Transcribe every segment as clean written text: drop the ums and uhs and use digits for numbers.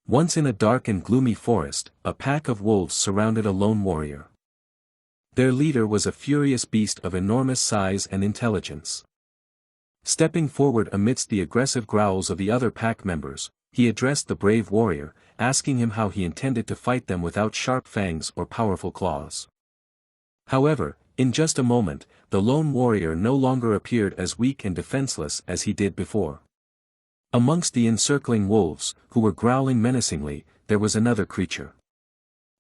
Once in a dark and gloomy forest, a pack of wolves surrounded a lone warrior. Their leader was a furious beast of enormous size and intelligence. Stepping forward amidst the aggressive growls of the other pack members, he addressed the brave warrior, asking him how he intended to fight them without sharp fangs or powerful claws. However, in just a moment, the lone warrior no longer appeared as weak and defenseless as he did before. Amongst the encircling wolves, who were growling menacingly, there was another creature.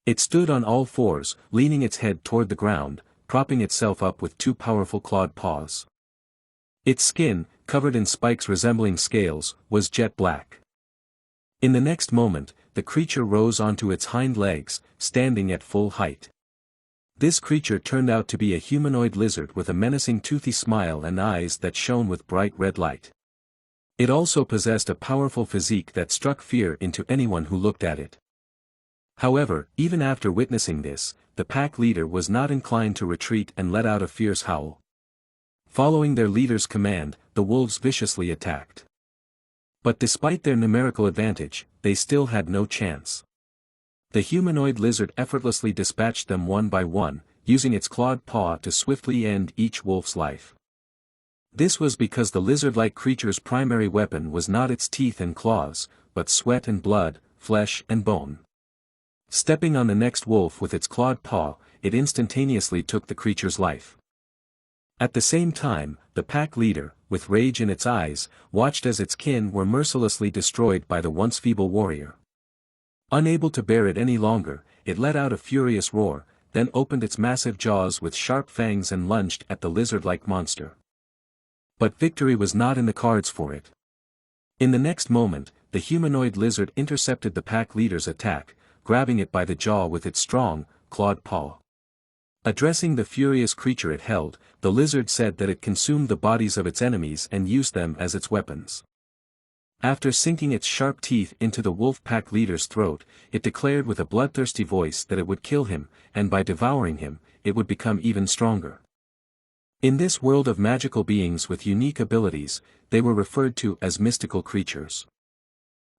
It stood on all fours, leaning its head toward the ground, propping itself up with two powerful clawed paws. Its skin, covered in spikes resembling scales, was jet black. In the next moment, the creature rose onto its hind legs, standing at full height. This creature turned out to be a humanoid lizard with a menacing toothy smile and eyes that shone with bright red light. It also possessed a powerful physique that struck fear into anyone who looked at it. However, even after witnessing this, the pack leader was not inclined to retreat and let out a fierce howl. Following their leader's command, the wolves viciously attacked. But despite their numerical advantage, they still had no chance. The humanoid lizard effortlessly dispatched them one by one, using its clawed paw to swiftly end each wolf's life. This was because the lizard-like creature's primary weapon was not its teeth and claws, but sweat and blood, flesh and bone. Stepping on the next wolf with its clawed paw, it instantaneously took the creature's life. At the same time, the pack leader, with rage in its eyes, watched as its kin were mercilessly destroyed by the once feeble warrior. Unable to bear it any longer, it let out a furious roar, then opened its massive jaws with sharp fangs and lunged at the lizard-like monster. But victory was not in the cards for it. In the next moment, the humanoid lizard intercepted the pack leader's attack, grabbing it by the jaw with its strong, clawed paw. Addressing the furious creature it held, the lizard said that it consumed the bodies of its enemies and used them as its weapons. After sinking its sharp teeth into the wolf pack leader's throat, it declared with a bloodthirsty voice that it would kill him, and by devouring him, it would become even stronger. In this world of magical beings with unique abilities, they were referred to as mystical creatures.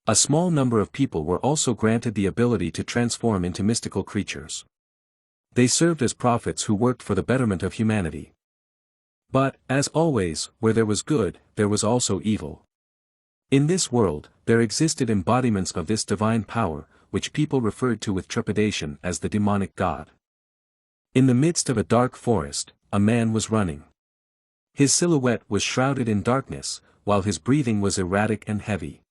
A small number of people were also granted the ability to transform into mystical creatures. They served as prophets who worked for the betterment of humanity. But, as always, where there was good, there was also evil. In this world, there existed embodiments of this divine power, which people referred to with trepidation as the demonic god. In the midst of a dark forest, a man was running. His silhouette was shrouded in darkness, while his breathing was erratic and heavy.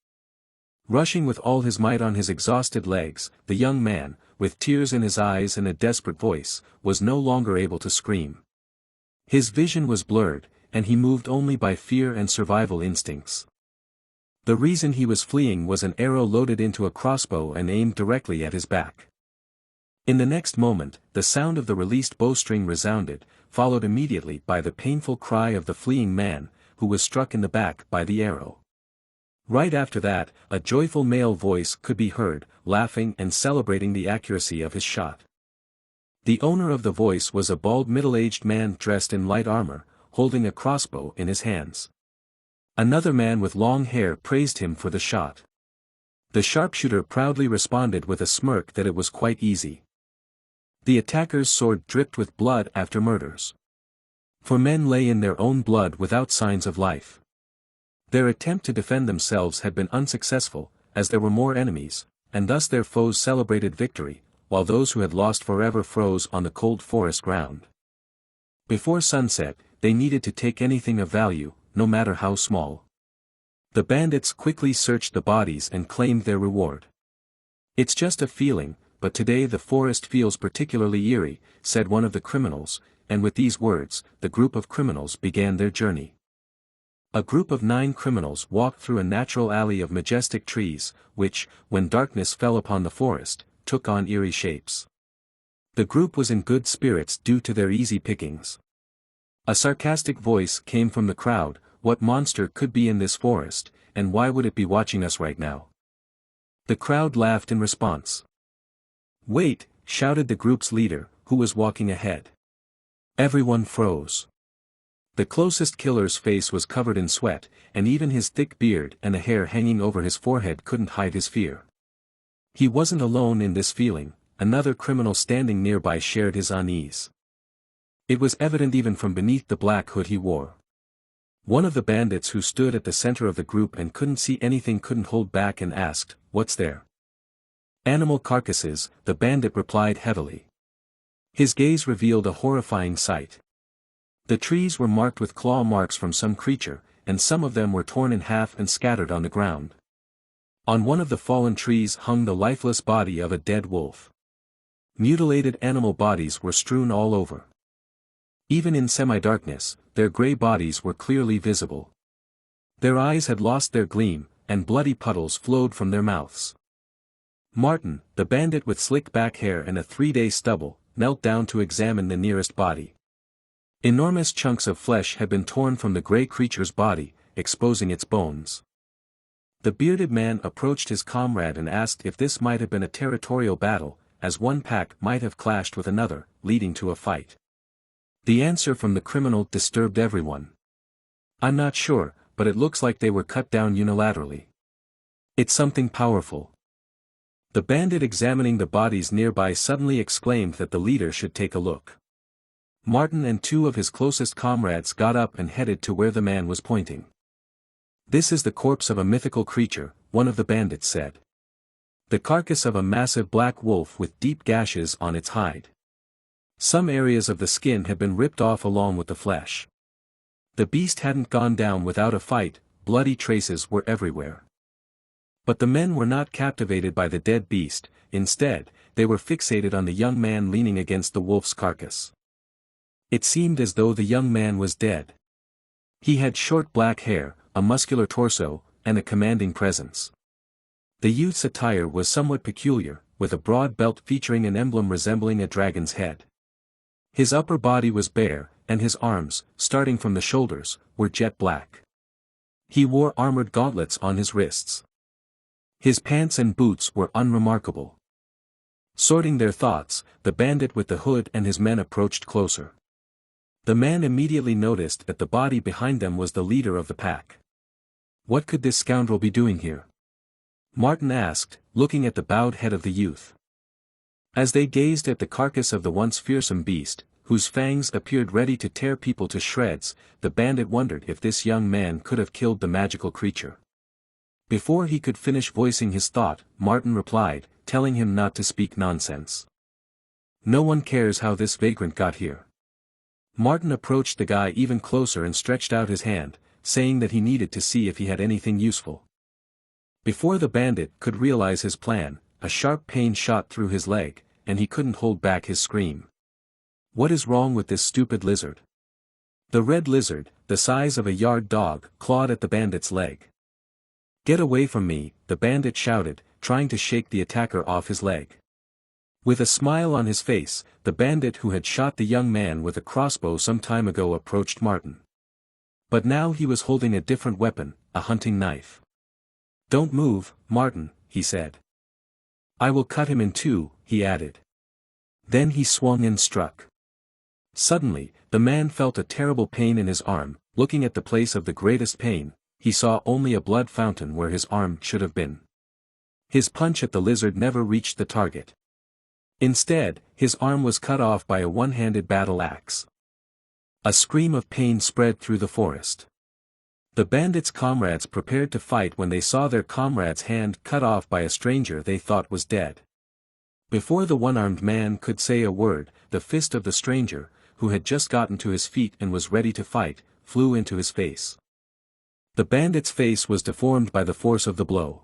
Rushing with all his might on his exhausted legs, the young man, with tears in his eyes and a desperate voice, was no longer able to scream. His vision was blurred, and he moved only by fear and survival instincts. The reason he was fleeing was an arrow loaded into a crossbow and aimed directly at his back. In the next moment, the sound of the released bowstring resounded, followed immediately by the painful cry of the fleeing man, who was struck in the back by the arrow. Right after that, a joyful male voice could be heard, laughing and celebrating the accuracy of his shot. The owner of the voice was a bald middle-aged man dressed in light armor, holding a crossbow in his hands. Another man with long hair praised him for the shot. The sharpshooter proudly responded with a smirk that it was quite easy. The attacker's sword dripped with blood after murders. For men lay in their own blood without signs of life. Their attempt to defend themselves had been unsuccessful, as there were more enemies, and thus their foes celebrated victory, while those who had lost forever froze on the cold forest ground. Before sunset, they needed to take anything of value, no matter how small. The bandits quickly searched the bodies and claimed their reward. "It's just a feeling, but today the forest feels particularly eerie," said one of the criminals, and with these words, the group of criminals began their journey. A group of 9 criminals walked through a natural alley of majestic trees, which, when darkness fell upon the forest, took on eerie shapes. The group was in good spirits due to their easy pickings. A sarcastic voice came from the crowd: "What monster could be in this forest, and why would it be watching us right now?" The crowd laughed in response. "Wait," shouted the group's leader, who was walking ahead. Everyone froze. The closest killer's face was covered in sweat, and even his thick beard and the hair hanging over his forehead couldn't hide his fear. He wasn't alone in this feeling, another criminal standing nearby shared his unease. It was evident even from beneath the black hood he wore. One of the bandits who stood at the center of the group and couldn't see anything couldn't hold back and asked, "What's there?" "Animal carcasses," the bandit replied heavily. His gaze revealed a horrifying sight. The trees were marked with claw marks from some creature, and some of them were torn in half and scattered on the ground. On one of the fallen trees hung the lifeless body of a dead wolf. Mutilated animal bodies were strewn all over. Even in semi-darkness, their gray bodies were clearly visible. Their eyes had lost their gleam, and bloody puddles flowed from their mouths. Martin, the bandit with slick back hair and a 3-day stubble, knelt down to examine the nearest body. Enormous chunks of flesh had been torn from the gray creature's body, exposing its bones. The bearded man approached his comrade and asked if this might have been a territorial battle, as one pack might have clashed with another, leading to a fight. The answer from the criminal disturbed everyone. "I'm not sure, but it looks like they were cut down unilaterally. It's something powerful." The bandit examining the bodies nearby suddenly exclaimed that the leader should take a look. Martin and 2 of his closest comrades got up and headed to where the man was pointing. "This is the corpse of a mythical creature," one of the bandits said. "The carcass of a massive black wolf with deep gashes on its hide. Some areas of the skin had been ripped off along with the flesh. The beast hadn't gone down without a fight, bloody traces were everywhere." But the men were not captivated by the dead beast, instead, they were fixated on the young man leaning against the wolf's carcass. It seemed as though the young man was dead. He had short black hair, a muscular torso, and a commanding presence. The youth's attire was somewhat peculiar, with a broad belt featuring an emblem resembling a dragon's head. His upper body was bare, and his arms, starting from the shoulders, were jet black. He wore armored gauntlets on his wrists. His pants and boots were unremarkable. Sorting their thoughts, the bandit with the hood and his men approached closer. The man immediately noticed that the body behind them was the leader of the pack. "What could this scoundrel be doing here?" Martin asked, looking at the bowed head of the youth. As they gazed at the carcass of the once fearsome beast, whose fangs appeared ready to tear people to shreds, the bandit wondered if this young man could have killed the magical creature. Before he could finish voicing his thought, Martin replied, telling him not to speak nonsense. "No one cares how this vagrant got here." Martin approached the guy even closer and stretched out his hand, saying that he needed to see if he had anything useful. Before the bandit could realize his plan, a sharp pain shot through his leg, and he couldn't hold back his scream. "What is wrong with this stupid lizard?" The red lizard, the size of a yard dog, clawed at the bandit's leg. "Get away from me," the bandit shouted, trying to shake the attacker off his leg. With a smile on his face, the bandit who had shot the young man with a crossbow some time ago approached Martin. But now he was holding a different weapon, a hunting knife. "Don't move, Martin," he said. "I will cut him in 2, he added. Then he swung and struck. Suddenly, the man felt a terrible pain in his arm. Looking at the place of the greatest pain, he saw only a blood fountain where his arm should have been. His punch at the lizard never reached the target. Instead, his arm was cut off by a one-handed battle axe. A scream of pain spread through the forest. The bandits' comrades prepared to fight when they saw their comrade's hand cut off by a stranger they thought was dead. Before the one-armed man could say a word, the fist of the stranger, who had just gotten to his feet and was ready to fight, flew into his face. The bandit's face was deformed by the force of the blow.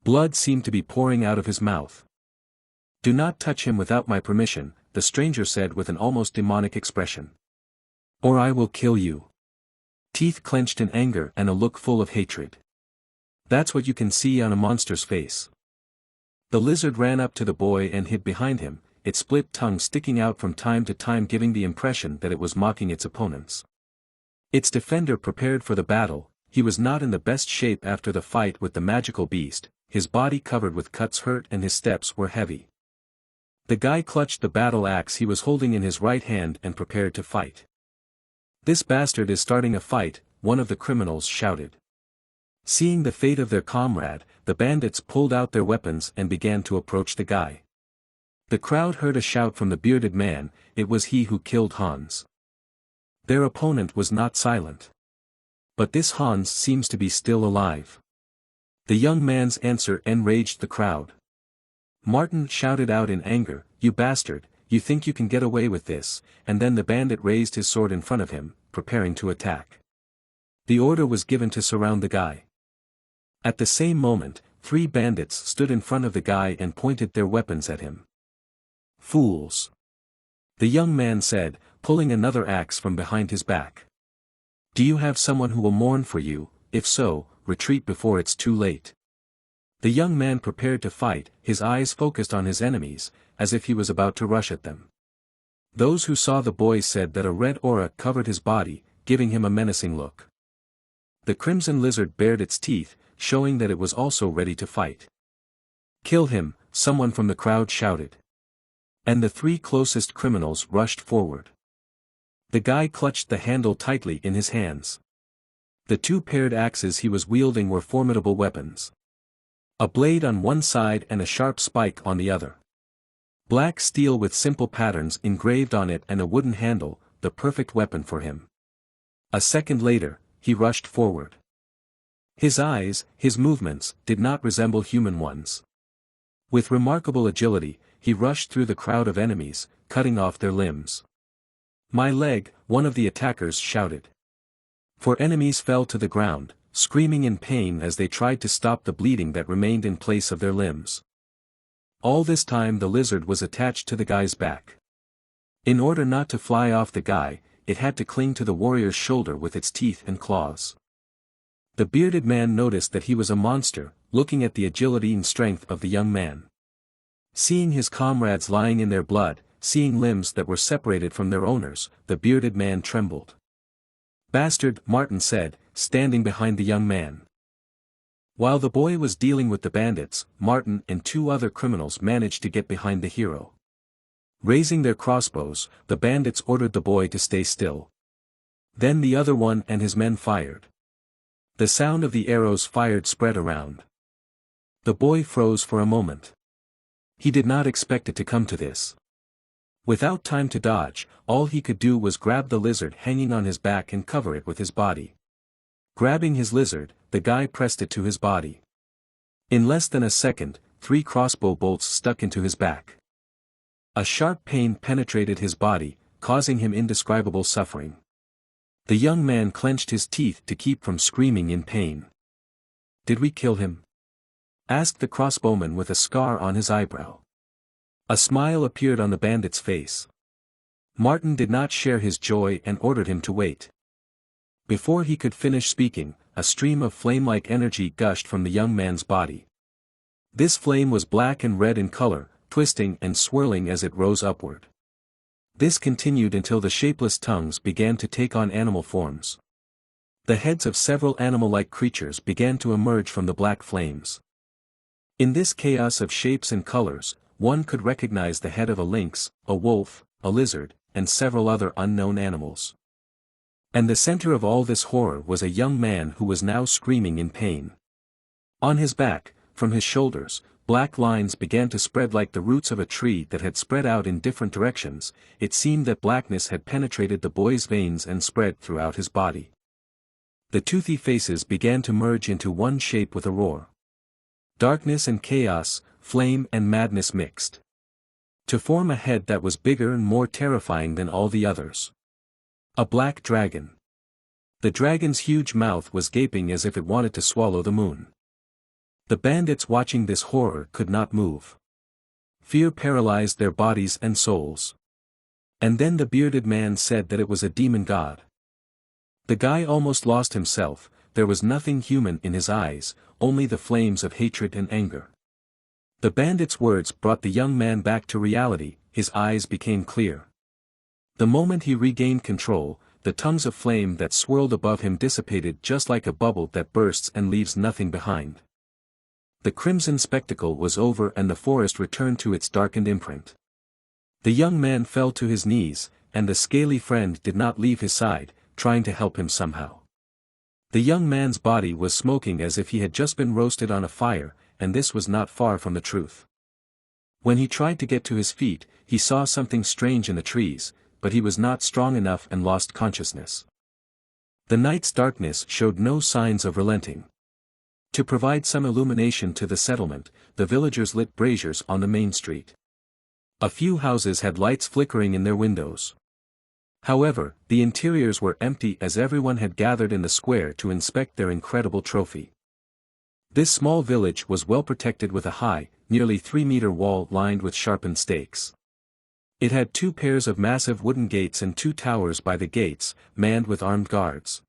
Blood seemed to be pouring out of his mouth. "Do not touch him without my permission," the stranger said with an almost demonic expression. "Or I will kill you." Teeth clenched in anger and a look full of hatred. That's what you can see on a monster's face. The lizard ran up to the boy and hid behind him, its split tongue sticking out from time to time giving the impression that it was mocking its opponents. Its defender prepared for the battle. He was not in the best shape after the fight with the magical beast, his body covered with cuts hurt and his steps were heavy. The guy clutched the battle axe he was holding in his right hand and prepared to fight. "This bastard is starting a fight," one of the criminals shouted. Seeing the fate of their comrade, the bandits pulled out their weapons and began to approach the guy. The crowd heard a shout from the bearded man, it was he who killed Hans. Their opponent was not silent. But this Hans seems to be still alive. The young man's answer enraged the crowd. Martin shouted out in anger, "You bastard, you think you can get away with this," and then the bandit raised his sword in front of him, preparing to attack. The order was given to surround the guy. At the same moment, 3 bandits stood in front of the guy and pointed their weapons at him. "Fools!" the young man said, pulling another axe from behind his back. "Do you have someone who will mourn for you? If so, retreat before it's too late." The young man prepared to fight, his eyes focused on his enemies, as if he was about to rush at them. Those who saw the boy said that a red aura covered his body, giving him a menacing look. The crimson lizard bared its teeth, showing that it was also ready to fight. "Kill him," someone from the crowd shouted. And the 3 closest criminals rushed forward. The guy clutched the handle tightly in his hands. The 2 paired axes he was wielding were formidable weapons. A blade on one side and a sharp spike on the other. Black steel with simple patterns engraved on it and a wooden handle, the perfect weapon for him. A second later, he rushed forward. His eyes, his movements, did not resemble human ones. With remarkable agility, he rushed through the crowd of enemies, cutting off their limbs. "My leg," one of the attackers shouted. 4 enemies fell to the ground, screaming in pain as they tried to stop the bleeding that remained in place of their limbs. All this time the lizard was attached to the guy's back. In order not to fly off the guy, it had to cling to the warrior's shoulder with its teeth and claws. The bearded man noticed that he was a monster, looking at the agility and strength of the young man. Seeing his comrades lying in their blood, seeing limbs that were separated from their owners, the bearded man trembled. "Bastard," Martin said, standing behind the young man. While the boy was dealing with the bandits, Martin and 2 other criminals managed to get behind the hero. Raising their crossbows, the bandits ordered the boy to stay still. Then the other one and his men fired. The sound of the arrows fired spread around. The boy froze for a moment. He did not expect it to come to this. Without time to dodge, all he could do was grab the lizard hanging on his back and cover it with his body. Grabbing his lizard, the guy pressed it to his body. In less than a second, 3 crossbow bolts stuck into his back. A sharp pain penetrated his body, causing him indescribable suffering. The young man clenched his teeth to keep from screaming in pain. "Did we kill him?" asked the crossbowman with a scar on his eyebrow. A smile appeared on the bandit's face. Martin did not share his joy and ordered him to wait. Before he could finish speaking, a stream of flame-like energy gushed from the young man's body. This flame was black and red in color, twisting and swirling as it rose upward. This continued until the shapeless tongues began to take on animal forms. The heads of several animal-like creatures began to emerge from the black flames. In this chaos of shapes and colors, one could recognize the head of a lynx, a wolf, a lizard, and several other unknown animals. And the center of all this horror was a young man who was now screaming in pain. On his back, from his shoulders, black lines began to spread like the roots of a tree that had spread out in different directions. It seemed that blackness had penetrated the boy's veins and spread throughout his body. The toothy faces began to merge into one shape with a roar. Darkness and chaos, flame and madness mixed. To form a head that was bigger and more terrifying than all the others. A black dragon. The dragon's huge mouth was gaping as if it wanted to swallow the moon. The bandits watching this horror could not move. Fear paralyzed their bodies and souls. And then the bearded man said that it was a demon god. The guy almost lost himself. There was nothing human in his eyes, only the flames of hatred and anger. The bandit's words brought the young man back to reality, his eyes became clear. The moment he regained control, the tongues of flame that swirled above him dissipated just like a bubble that bursts and leaves nothing behind. The crimson spectacle was over and the forest returned to its darkened imprint. The young man fell to his knees, and the scaly friend did not leave his side, trying to help him somehow. The young man's body was smoking as if he had just been roasted on a fire, and this was not far from the truth. When he tried to get to his feet, he saw something strange in the trees, but he was not strong enough and lost consciousness. The night's darkness showed no signs of relenting. To provide some illumination to the settlement, the villagers lit braziers on the main street. A few houses had lights flickering in their windows. However, the interiors were empty as everyone had gathered in the square to inspect their incredible trophy. This small village was well protected with a high, nearly 3-meter wall lined with sharpened stakes. It had 2 pairs of massive wooden gates and 2 towers by the gates, manned with armed guards.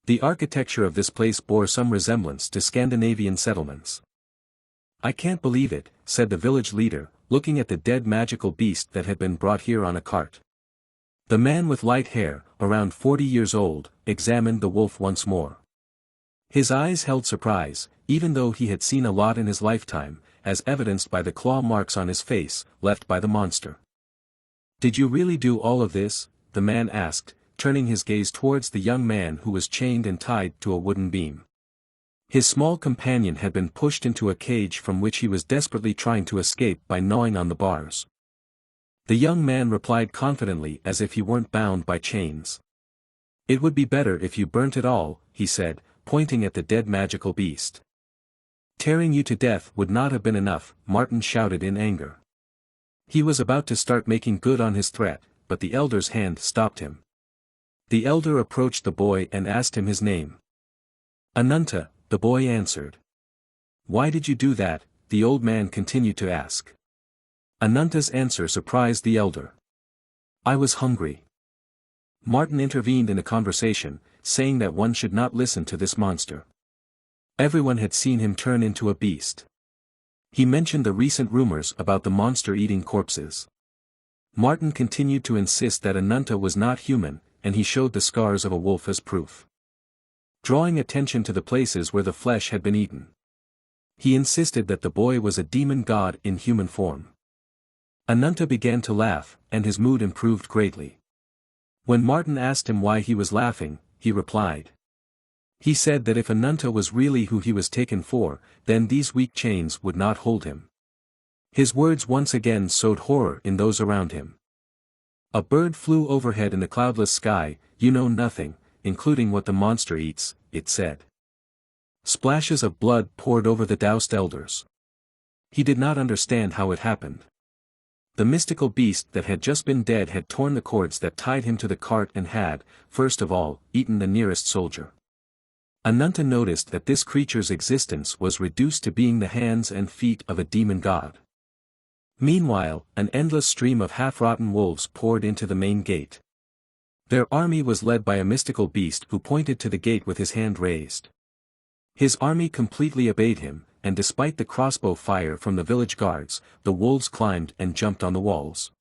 The architecture of this place bore some resemblance to Scandinavian settlements. "I can't believe it," said the village leader, looking at the dead magical beast that had been brought here on a cart. The man with light hair, around 40 years old, examined the wolf once more. His eyes held surprise, even though he had seen a lot in his lifetime, as evidenced by the claw marks on his face, left by the monster. "Did you really do all of this?" the man asked, turning his gaze towards the young man who was chained and tied to a wooden beam. His small companion had been pushed into a cage from which he was desperately trying to escape by gnawing on the bars. The young man replied confidently as if he weren't bound by chains. "It would be better if you burnt it all," he said, pointing at the dead magical beast. "Tearing you to death would not have been enough," Martin shouted in anger. He was about to start making good on his threat, but the elder's hand stopped him. The elder approached the boy and asked him his name. "Ananta," the boy answered. "Why did you do that?" the old man continued to ask. Ananta's answer surprised the elder. "I was hungry." Martin intervened in the conversation, saying that one should not listen to this monster. Everyone had seen him turn into a beast. He mentioned the recent rumors about the monster eating corpses. Martin continued to insist that Ananta was not human, and he showed the scars of a wolf as proof. Drawing attention to the places where the flesh had been eaten. He insisted that the boy was a demon god in human form. Ananta began to laugh, and his mood improved greatly. When Martin asked him why he was laughing, he replied. He said that if Ananta was really who he was taken for, then these weak chains would not hold him. His words once again sowed horror in those around him. A bird flew overhead in the cloudless sky. "You know nothing, including what the monster eats," it said. Splashes of blood poured over the doused elders. He did not understand how it happened. The mystical beast that had just been dead had torn the cords that tied him to the cart and had, first of all, eaten the nearest soldier. Ananta noticed that this creature's existence was reduced to being the hands and feet of a demon god. Meanwhile, an endless stream of half-rotten wolves poured into the main gate. Their army was led by a mystical beast who pointed to the gate with his hand raised. His army completely obeyed him, and despite the crossbow fire from the village guards, the wolves climbed and jumped on the walls.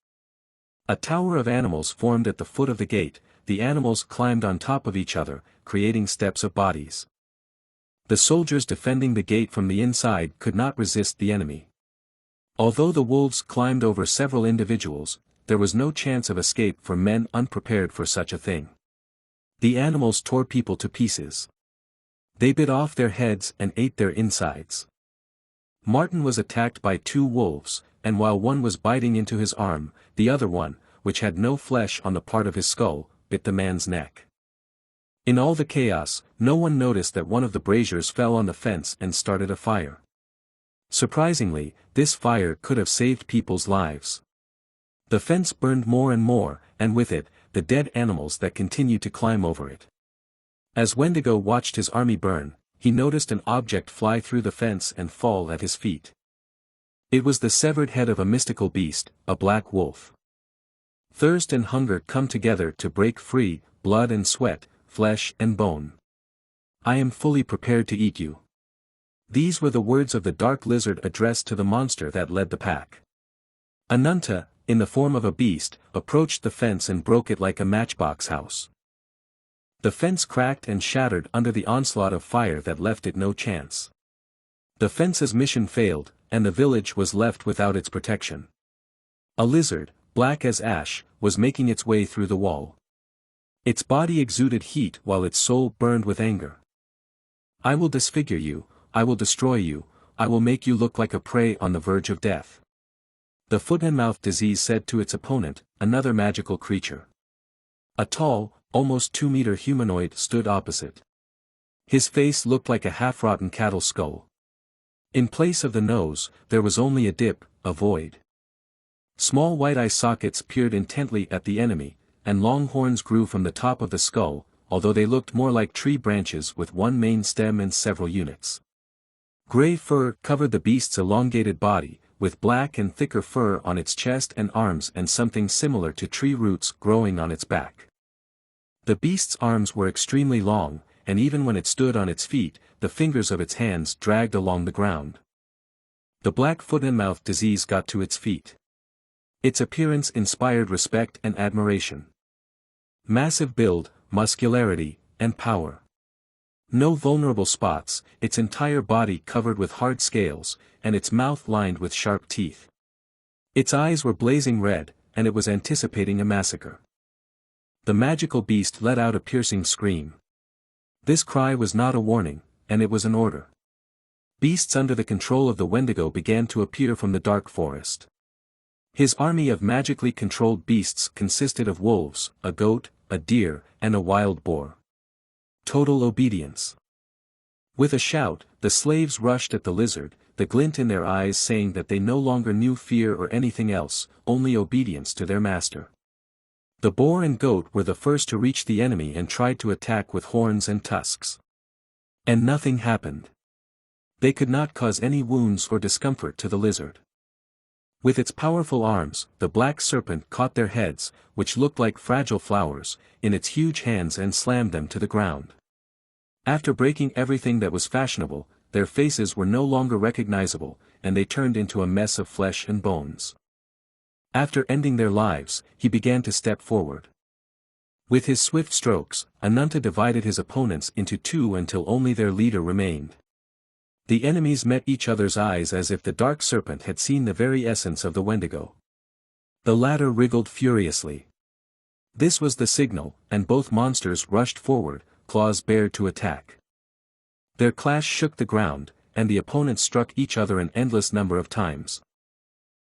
A tower of animals formed at the foot of the gate. The animals climbed on top of each other, creating steps of bodies. The soldiers defending the gate from the inside could not resist the enemy. Although the wolves climbed over several individuals, there was no chance of escape for men unprepared for such a thing. The animals tore people to pieces. They bit off their heads and ate their insides. Martin was attacked by 2 wolves, and while one was biting into his arm, the other one, which had no flesh on the part of his skull, bit the man's neck. In all the chaos, no one noticed that one of the braziers fell on the fence and started a fire. Surprisingly, this fire could have saved people's lives. The fence burned more and more, and with it, the dead animals that continued to climb over it. As Wendigo watched his army burn, he noticed an object fly through the fence and fall at his feet. It was the severed head of a mystical beast, a black wolf. Thirst and hunger come together to break free, blood and sweat, flesh and bone. "I am fully prepared to eat you." These were the words of the dark lizard addressed to the monster that led the pack. Ananta, in the form of a beast, approached the fence and broke it like a matchbox house. The fence cracked and shattered under the onslaught of fire that left it no chance. The fence's mission failed, and the village was left without its protection. A lizard, black as ash, was making its way through the wall. Its body exuded heat while its soul burned with anger. "I will disfigure you, I will destroy you, I will make you look like a prey on the verge of death," the foot-and-mouth disease said to its opponent, another magical creature. A tall, almost 2-meter humanoid stood opposite. His face looked like a half-rotten cattle skull. In place of the nose, there was only a dip, a void. Small white eye sockets peered intently at the enemy, and long horns grew from the top of the skull, although they looked more like tree branches with one main stem and several units. Gray fur covered the beast's elongated body, with black and thicker fur on its chest and arms and something similar to tree roots growing on its back. The beast's arms were extremely long, and even when it stood on its feet, the fingers of its hands dragged along the ground. The black foot-and-mouth disease got to its feet. Its appearance inspired respect and admiration. Massive build, muscularity, and power. No vulnerable spots, its entire body covered with hard scales, and its mouth lined with sharp teeth. Its eyes were blazing red, and it was anticipating a massacre. The magical beast let out a piercing scream. This cry was not a warning, and it was an order. Beasts under the control of the Wendigo began to appear from the dark forest. His army of magically controlled beasts consisted of wolves, a goat, a deer, and a wild boar. Total obedience. With a shout, the slaves rushed at the lizard, the glint in their eyes saying that they no longer knew fear or anything else, only obedience to their master. The boar and goat were the first to reach the enemy and tried to attack with horns and tusks. And nothing happened. They could not cause any wounds or discomfort to the lizard. With its powerful arms, the black serpent caught their heads, which looked like fragile flowers, in its huge hands and slammed them to the ground. After breaking everything that was fashionable, their faces were no longer recognizable, and they turned into a mess of flesh and bones. After ending their lives, he began to step forward. With his swift strokes, Ananta divided his opponents into two until only their leader remained. The enemies met each other's eyes as if the dark serpent had seen the very essence of the Wendigo. The latter wriggled furiously. This was the signal, and both monsters rushed forward, claws bared to attack. Their clash shook the ground, and the opponents struck each other an endless number of times.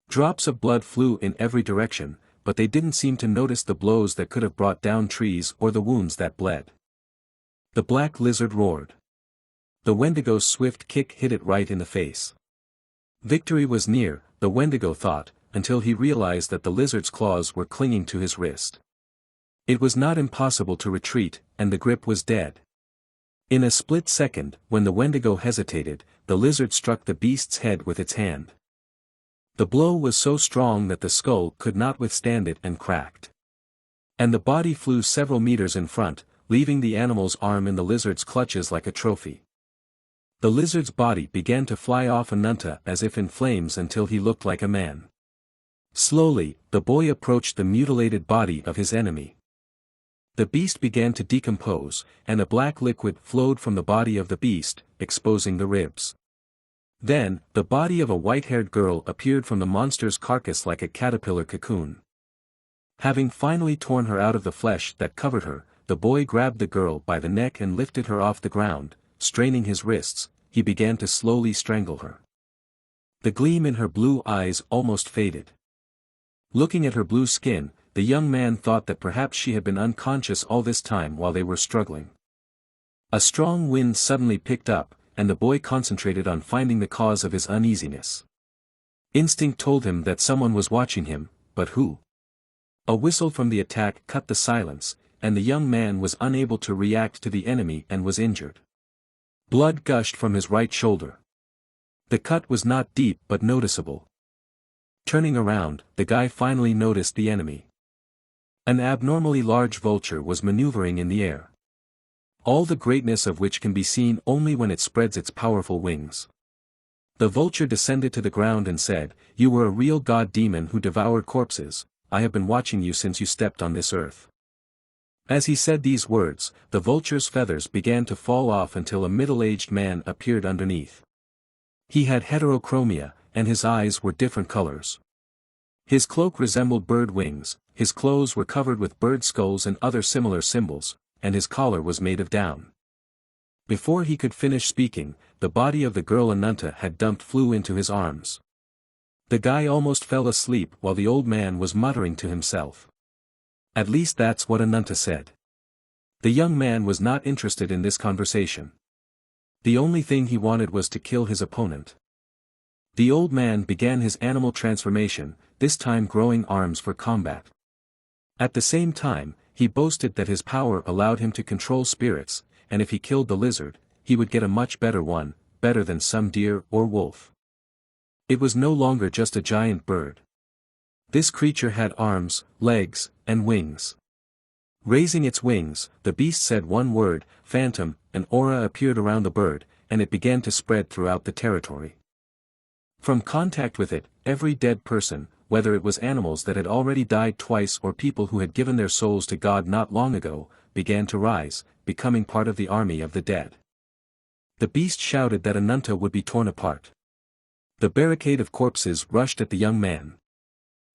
Drops of blood flew in every direction, but they didn't seem to notice the blows that could have brought down trees or the wounds that bled. The black lizard roared. The Wendigo's swift kick hit it right in the face. Victory was near, the Wendigo thought, until he realized that the lizard's claws were clinging to his wrist. It was not impossible to retreat, and the grip was dead. In a split second, when the Wendigo hesitated, the lizard struck the beast's head with its hand. The blow was so strong that the skull could not withstand it and cracked. And the body flew several meters in front, leaving the animal's arm in the lizard's clutches like a trophy. The lizard's body began to fly off Ananta as if in flames until he looked like a man. Slowly, the boy approached the mutilated body of his enemy. The beast began to decompose, and a black liquid flowed from the body of the beast, exposing the ribs. Then, the body of a white-haired girl appeared from the monster's carcass like a caterpillar cocoon. Having finally torn her out of the flesh that covered her, the boy grabbed the girl by the neck and lifted her off the ground. Straining his wrists, he began to slowly strangle her. The gleam in her blue eyes almost faded. Looking at her blue skin, the young man thought that perhaps she had been unconscious all this time while they were struggling. A strong wind suddenly picked up, and the boy concentrated on finding the cause of his uneasiness. Instinct told him that someone was watching him, but who? A whistle from the attack cut the silence, and the young man was unable to react to the enemy and was injured. Blood gushed from his right shoulder. The cut was not deep but noticeable. Turning around, the guy finally noticed the enemy. An abnormally large vulture was maneuvering in the air. All the greatness of which can be seen only when it spreads its powerful wings. The vulture descended to the ground and said, "You were a real god demon who devoured corpses. I have been watching you since you stepped on this earth." As he said these words, the vulture's feathers began to fall off until a middle-aged man appeared underneath. He had heterochromia, and his eyes were different colors. His cloak resembled bird wings, his clothes were covered with bird skulls and other similar symbols, and his collar was made of down. Before he could finish speaking, the body of the girl Ananta had dumped flew into his arms. The guy almost fell asleep while the old man was muttering to himself. At least that's what Ananta said. The young man was not interested in this conversation. The only thing he wanted was to kill his opponent. The old man began his animal transformation, this time growing arms for combat. At the same time, he boasted that his power allowed him to control spirits, and if he killed the lizard, he would get a much better one, better than some deer or wolf. It was no longer just a giant bird. This creature had arms, legs, and wings. Raising its wings, the beast said one word, phantom, an aura appeared around the bird, and it began to spread throughout the territory. From contact with it, every dead person, whether it was animals that had already died twice or people who had given their souls to God not long ago, began to rise, becoming part of the army of the dead. The beast shouted that Ananta would be torn apart. The barricade of corpses rushed at the young man.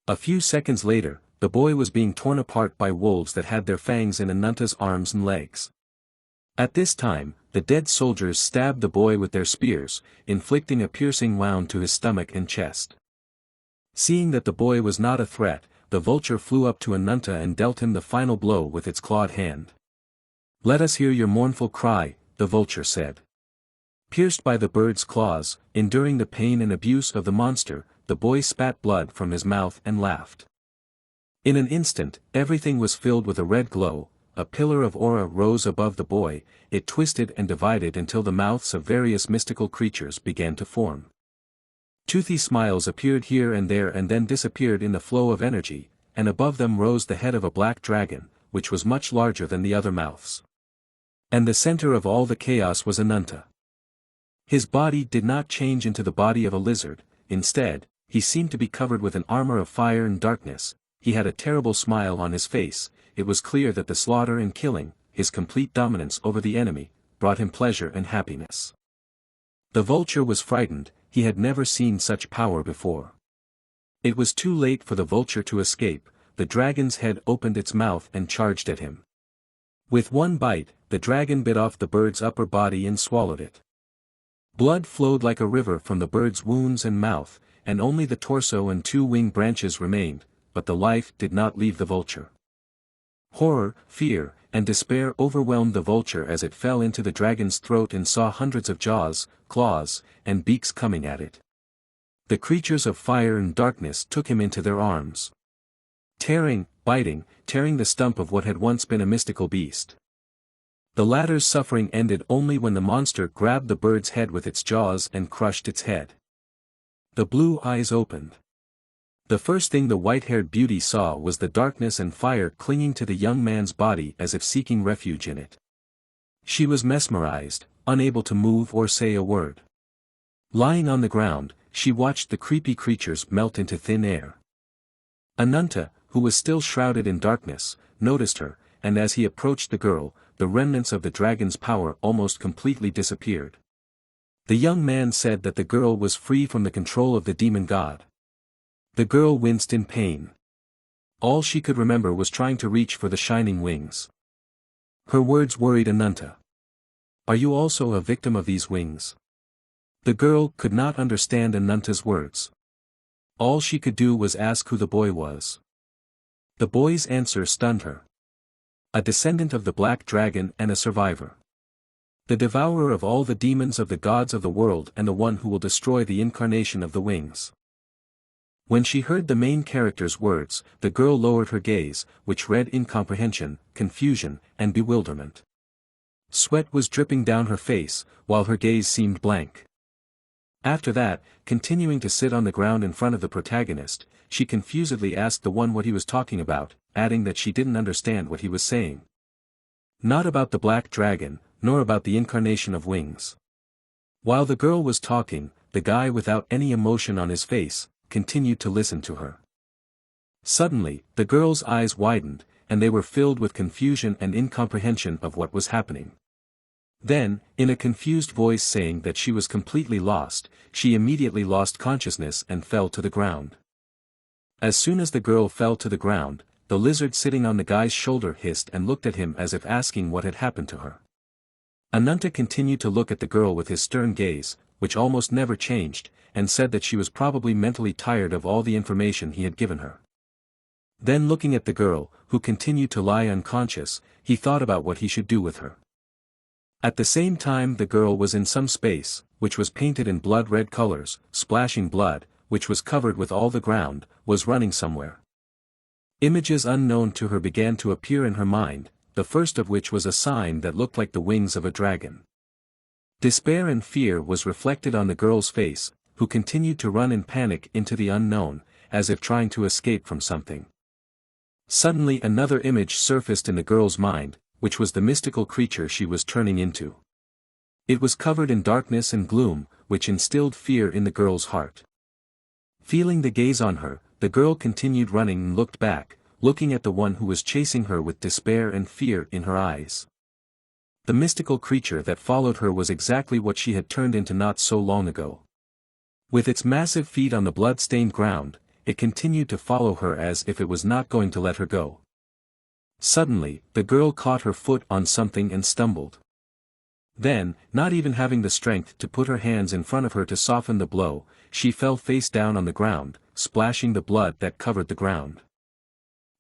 A few seconds later, the boy was being torn apart by wolves that had their fangs in Ananta's arms and legs. At this time, the dead soldiers stabbed the boy with their spears, inflicting a piercing wound to his stomach and chest. Seeing that the boy was not a threat, the vulture flew up to Ananta and dealt him the final blow with its clawed hand. "Let us hear your mournful cry," the vulture said. Pierced by the bird's claws, enduring the pain and abuse of the monster, the boy spat blood from his mouth and laughed. In an instant, everything was filled with a red glow, a pillar of aura rose above the boy, it twisted and divided until the mouths of various mystical creatures began to form. Toothy smiles appeared here and there and then disappeared in the flow of energy, and above them rose the head of a black dragon, which was much larger than the other mouths. And the center of all the chaos was Ananta. His body did not change into the body of a lizard, instead, he seemed to be covered with an armor of fire and darkness, he had a terrible smile on his face, it was clear that the slaughter and killing, his complete dominance over the enemy, brought him pleasure and happiness. The vulture was frightened, he had never seen such power before. It was too late for the vulture to escape, the dragon's head opened its mouth and charged at him. With one bite, the dragon bit off the bird's upper body and swallowed it. Blood flowed like a river from the bird's wounds and mouth, and only the torso and two wing branches remained, but the life did not leave the vulture. Horror, fear, and despair overwhelmed the vulture as it fell into the dragon's throat and saw hundreds of jaws, claws, and beaks coming at it. The creatures of fire and darkness took him into their arms. Tearing, biting, tearing the stump of what had once been a mystical beast. The latter's suffering ended only when the monster grabbed the bird's head with its jaws and crushed its head. The blue eyes opened. The first thing the white-haired beauty saw was the darkness and fire clinging to the young man's body as if seeking refuge in it. She was mesmerized, unable to move or say a word. Lying on the ground, she watched the creepy creatures melt into thin air. Ananta, who was still shrouded in darkness, noticed her, and as he approached the girl, the remnants of the dragon's power almost completely disappeared. The young man said that the girl was free from the control of the demon god. The girl winced in pain. All she could remember was trying to reach for the shining wings. Her words worried Ananta. "Are you also a victim of these wings?" The girl could not understand Ananta's words. All she could do was ask who the boy was. The boy's answer stunned her. A descendant of the black dragon and a survivor. The devourer of all the demons of the gods of the world and the one who will destroy the incarnation of the wings. When she heard the main character's words, the girl lowered her gaze, which read incomprehension, confusion, and bewilderment. Sweat was dripping down her face, while her gaze seemed blank. After that, continuing to sit on the ground in front of the protagonist, she confusedly asked the one what he was talking about, adding that she didn't understand what he was saying. Not about the black dragon, nor about the incarnation of wings. While the girl was talking, the guy without any emotion on his face, continued to listen to her. Suddenly, the girl's eyes widened, and they were filled with confusion and incomprehension of what was happening. Then, in a confused voice saying that she was completely lost, she immediately lost consciousness and fell to the ground. As soon as the girl fell to the ground, the lizard sitting on the guy's shoulder hissed and looked at him as if asking what had happened to her. Ananta continued to look at the girl with his stern gaze, which almost never changed, and said that she was probably mentally tired of all the information he had given her. Then looking at the girl, who continued to lie unconscious, he thought about what he should do with her. At the same time the girl was in some space, which was painted in blood-red colors, splashing blood, which was covered with all the ground, was running somewhere. Images unknown to her began to appear in her mind, the first of which was a sign that looked like the wings of a dragon. Despair and fear was reflected on the girl's face, who continued to run in panic into the unknown, as if trying to escape from something. Suddenly another image surfaced in the girl's mind, which was the mystical creature she was turning into. It was covered in darkness and gloom, which instilled fear in the girl's heart. Feeling the gaze on her, the girl continued running and looked back, looking at the one who was chasing her with despair and fear in her eyes. The mystical creature that followed her was exactly what she had turned into not so long ago. With its massive feet on the blood-stained ground, it continued to follow her as if it was not going to let her go. Suddenly, the girl caught her foot on something and stumbled. Then, not even having the strength to put her hands in front of her to soften the blow, she fell face down on the ground, splashing the blood that covered the ground.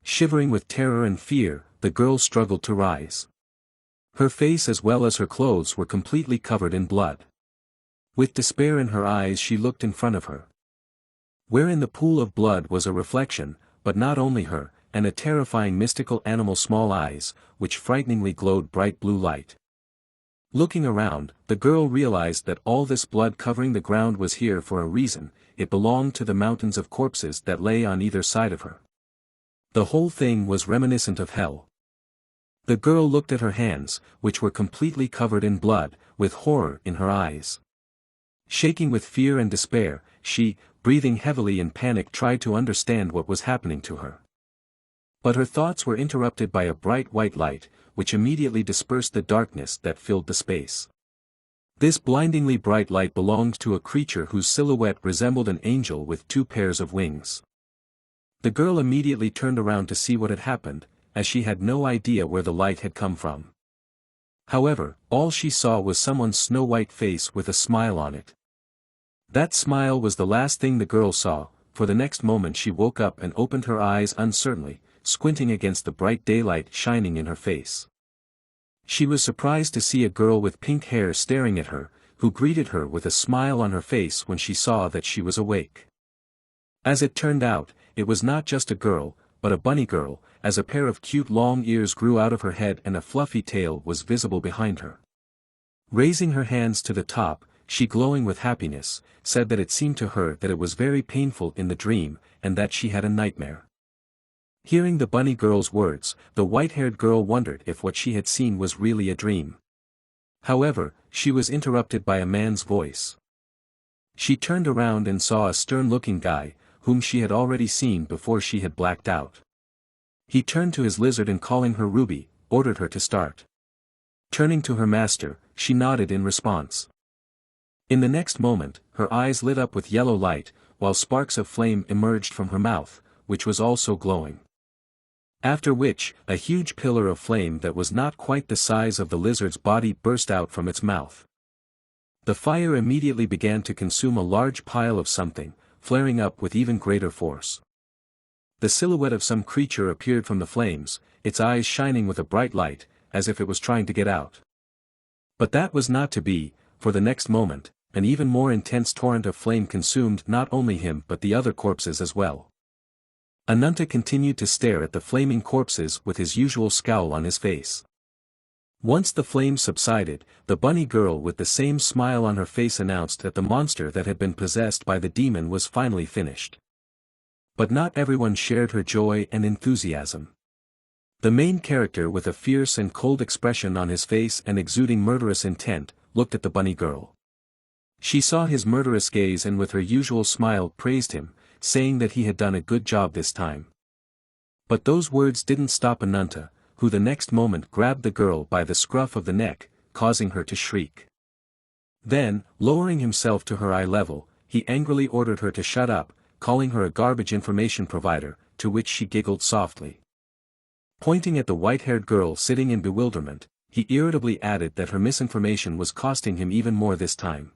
Shivering with terror and fear, the girl struggled to rise. Her face as well as her clothes were completely covered in blood. With despair in her eyes she looked in front of her. Where in the pool of blood was a reflection, but not only her, and a terrifying mystical animal's small eyes, which frighteningly glowed bright blue light. Looking around, the girl realized that all this blood covering the ground was here for a reason. It belonged to the mountains of corpses that lay on either side of her. The whole thing was reminiscent of hell. The girl looked at her hands, which were completely covered in blood, with horror in her eyes. Shaking with fear and despair, she, breathing heavily in panic, tried to understand what was happening to her. But her thoughts were interrupted by a bright white light, which immediately dispersed the darkness that filled the space. This blindingly bright light belonged to a creature whose silhouette resembled an angel with two pairs of wings. The girl immediately turned around to see what had happened, as she had no idea where the light had come from. However, all she saw was someone's snow-white face with a smile on it. That smile was the last thing the girl saw, for the next moment she woke up and opened her eyes uncertainly, squinting against the bright daylight shining in her face. She was surprised to see a girl with pink hair staring at her, who greeted her with a smile on her face when she saw that she was awake. As it turned out, it was not just a girl, but a bunny girl, as a pair of cute long ears grew out of her head and a fluffy tail was visible behind her. Raising her hands to the top, she, glowing with happiness, said that it seemed to her that it was very painful in the dream, and that she had a nightmare. Hearing the bunny girl's words, the white-haired girl wondered if what she had seen was really a dream. However, she was interrupted by a man's voice. She turned around and saw a stern-looking guy, whom she had already seen before she had blacked out. He turned to his lizard and, calling her Ruby, ordered her to start. Turning to her master, she nodded in response. In the next moment, her eyes lit up with yellow light, while sparks of flame emerged from her mouth, which was also glowing. After which, a huge pillar of flame that was not quite the size of the lizard's body burst out from its mouth. The fire immediately began to consume a large pile of something, flaring up with even greater force. The silhouette of some creature appeared from the flames, its eyes shining with a bright light, as if it was trying to get out. But that was not to be, for the next moment, an even more intense torrent of flame consumed not only him but the other corpses as well. Ananta continued to stare at the flaming corpses with his usual scowl on his face. Once the flames subsided, the bunny girl with the same smile on her face announced that the monster that had been possessed by the demon was finally finished. But not everyone shared her joy and enthusiasm. The main character, with a fierce and cold expression on his face and exuding murderous intent, looked at the bunny girl. She saw his murderous gaze and with her usual smile praised him, saying that he had done a good job this time. But those words didn't stop Ananta, who the next moment grabbed the girl by the scruff of the neck, causing her to shriek. Then, lowering himself to her eye level, he angrily ordered her to shut up, calling her a garbage information provider, to which she giggled softly. Pointing at the white-haired girl sitting in bewilderment, he irritably added that her misinformation was costing him even more this time.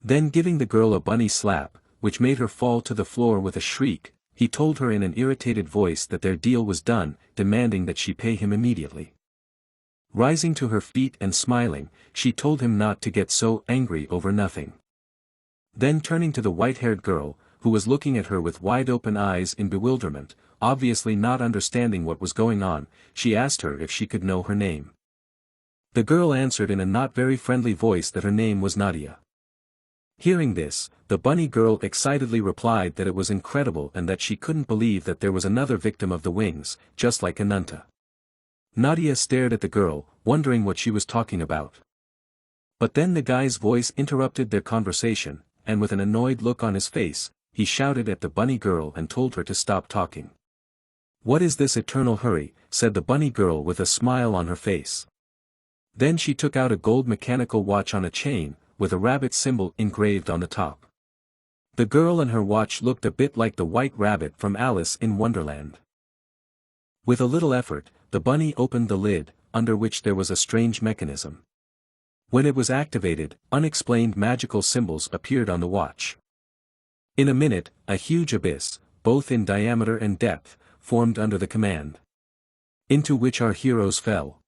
Then giving the girl a bunny slap, which made her fall to the floor with a shriek, he told her in an irritated voice that their deal was done, demanding that she pay him immediately. Rising to her feet and smiling, she told him not to get so angry over nothing. Then turning to the white-haired girl, who was looking at her with wide-open eyes in bewilderment, obviously not understanding what was going on, she asked her if she could know her name. The girl answered in a not very friendly voice that her name was Nadia. Hearing this, the bunny girl excitedly replied that it was incredible and that she couldn't believe that there was another victim of the wings, just like Ananta. Nadia stared at the girl, wondering what she was talking about. But then the guy's voice interrupted their conversation, and with an annoyed look on his face, he shouted at the bunny girl and told her to stop talking. "What is this eternal hurry?" said the bunny girl with a smile on her face. Then she took out a gold mechanical watch on a chain, with a rabbit symbol engraved on the top. The girl and her watch looked a bit like the white rabbit from Alice in Wonderland. With a little effort, the bunny opened the lid, under which there was a strange mechanism. When it was activated, unexplained magical symbols appeared on the watch. In a minute, a huge abyss, both in diameter and depth, formed under the command, into which our heroes fell.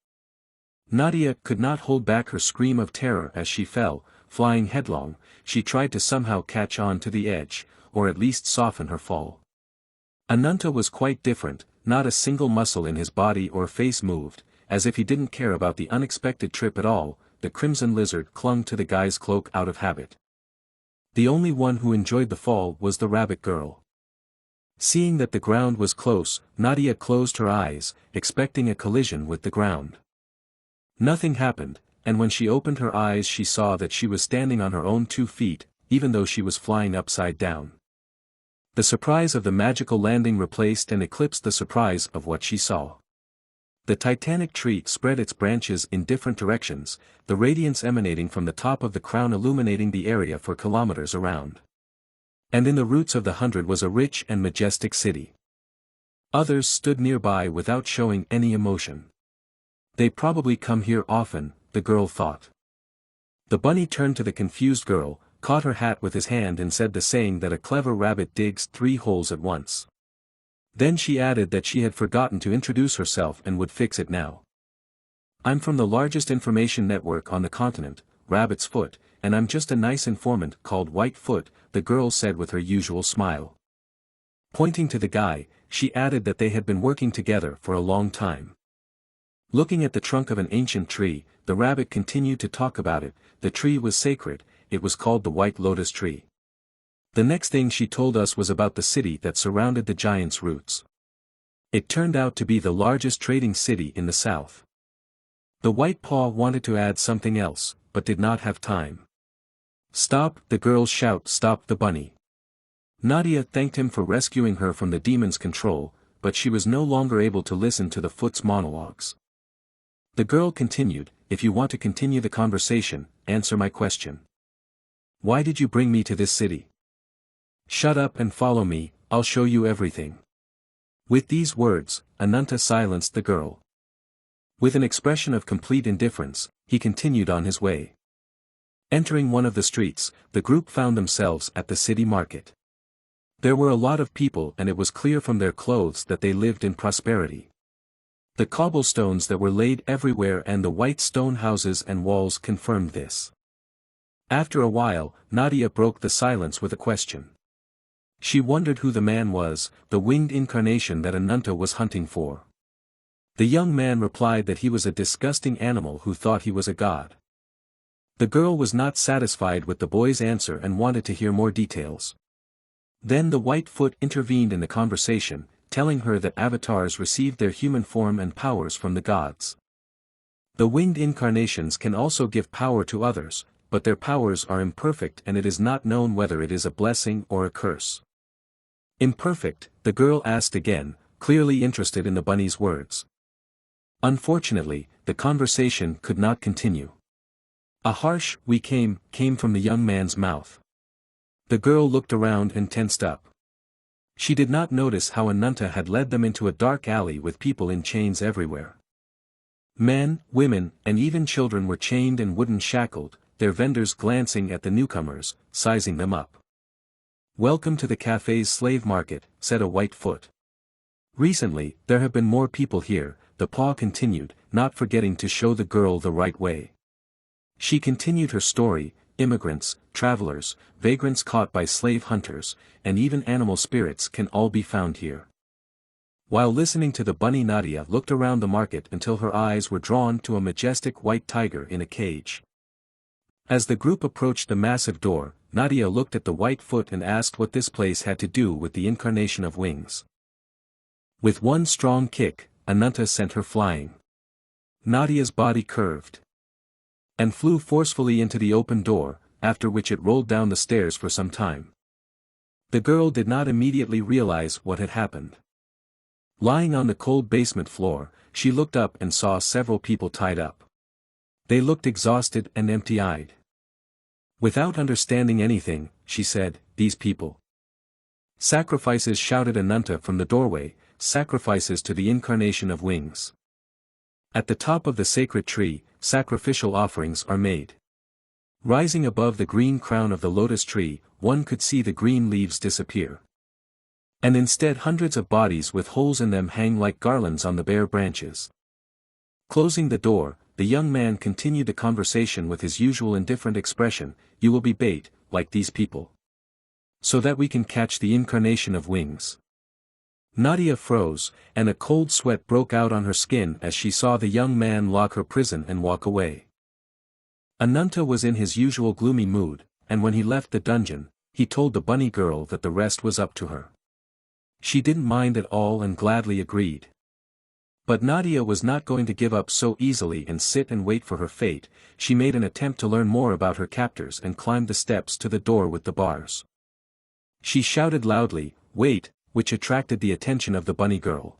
Nadia could not hold back her scream of terror as she fell, flying headlong. She tried to somehow catch on to the edge, or at least soften her fall. Ananta was quite different. Not a single muscle in his body or face moved, as if he didn't care about the unexpected trip at all. The crimson lizard clung to the guy's cloak out of habit. The only one who enjoyed the fall was the rabbit girl. Seeing that the ground was close, Nadia closed her eyes, expecting a collision with the ground. Nothing happened, and when she opened her eyes she saw that she was standing on her own 2 feet, even though she was flying upside down. The surprise of the magical landing replaced and eclipsed the surprise of what she saw. The titanic tree spread its branches in different directions, the radiance emanating from the top of the crown illuminating the area for kilometers around. And in the roots of the 100 was a rich and majestic city. Others stood nearby without showing any emotion. They probably come here often, the girl thought. The bunny turned to the confused girl, caught her hat with his hand and said the saying that a clever rabbit digs 3 holes at once. Then she added that she had forgotten to introduce herself and would fix it now. "I'm from the largest information network on the continent, Rabbit's Foot, and I'm just a nice informant called Whitefoot," the girl said with her usual smile. Pointing to the guy, she added that they had been working together for a long time. Looking at the trunk of an ancient tree, the rabbit continued to talk about it. The tree was sacred. It was called the White Lotus Tree. The next thing she told us was about the city that surrounded the giant's roots. It turned out to be the largest trading city in the south. The White Paw wanted to add something else, but did not have time. "Stop!" the girl's shout stopped the bunny. Nadia thanked him for rescuing her from the demon's control, but she was no longer able to listen to the Foot's monologues. The girl continued, "If you want to continue the conversation, answer my question. Why did you bring me to this city? Shut up and follow me, I'll show you everything." With these words, Ananta silenced the girl. With an expression of complete indifference, he continued on his way. Entering one of the streets, the group found themselves at the city market. There were a lot of people and it was clear from their clothes that they lived in prosperity. The cobblestones that were laid everywhere and the white stone houses and walls confirmed this. After a while, Nadia broke the silence with a question. She wondered who the man was, the winged incarnation that Ananta was hunting for. The young man replied that he was a disgusting animal who thought he was a god. The girl was not satisfied with the boy's answer and wanted to hear more details. Then the Whitefoot intervened in the conversation, telling her that avatars received their human form and powers from the gods. The winged incarnations can also give power to others, but their powers are imperfect and it is not known whether it is a blessing or a curse. "Imperfect?" the girl asked again, clearly interested in the bunny's words. Unfortunately, the conversation could not continue. A harsh "we came" from the young man's mouth. The girl looked around and tensed up. She did not notice how Ananta had led them into a dark alley with people in chains everywhere. Men, women, and even children were chained and wooden shackled, their vendors glancing at the newcomers, sizing them up. "Welcome to the cafe's slave market," said a white foot. "Recently, there have been more people here," the paw continued, not forgetting to show the girl the right way. She continued her story: immigrants, travelers, vagrants caught by slave hunters, and even animal spirits can all be found here. While listening to the bunny, Nadia looked around the market until her eyes were drawn to a majestic white tiger in a cage. As the group approached the massive door, Nadia looked at the white foot and asked what this place had to do with the incarnation of wings. With one strong kick, Ananta sent her flying. Nadia's body curved and flew forcefully into the open door, after which it rolled down the stairs for some time. The girl did not immediately realize what had happened. Lying on the cold basement floor, she looked up and saw several people tied up. They looked exhausted and empty-eyed. Without understanding anything, she said, "These people." "Sacrifices," shouted Ananta from the doorway, "sacrifices to the incarnation of wings. At the top of the sacred tree, sacrificial offerings are made." Rising above the green crown of the lotus tree, one could see the green leaves disappear. And instead hundreds of bodies with holes in them hang like garlands on the bare branches. Closing the door, the young man continued the conversation with his usual indifferent expression: "You will be bait, like these people. So that we can catch the incarnation of wings." Nadia froze, and a cold sweat broke out on her skin as she saw the young man lock her prison and walk away. Ananta was in his usual gloomy mood, and when he left the dungeon, he told the bunny girl that the rest was up to her. She didn't mind at all and gladly agreed. But Nadia was not going to give up so easily and sit and wait for her fate. She made an attempt to learn more about her captors and climbed the steps to the door with the bars. She shouted loudly, "Wait," which attracted the attention of the bunny girl.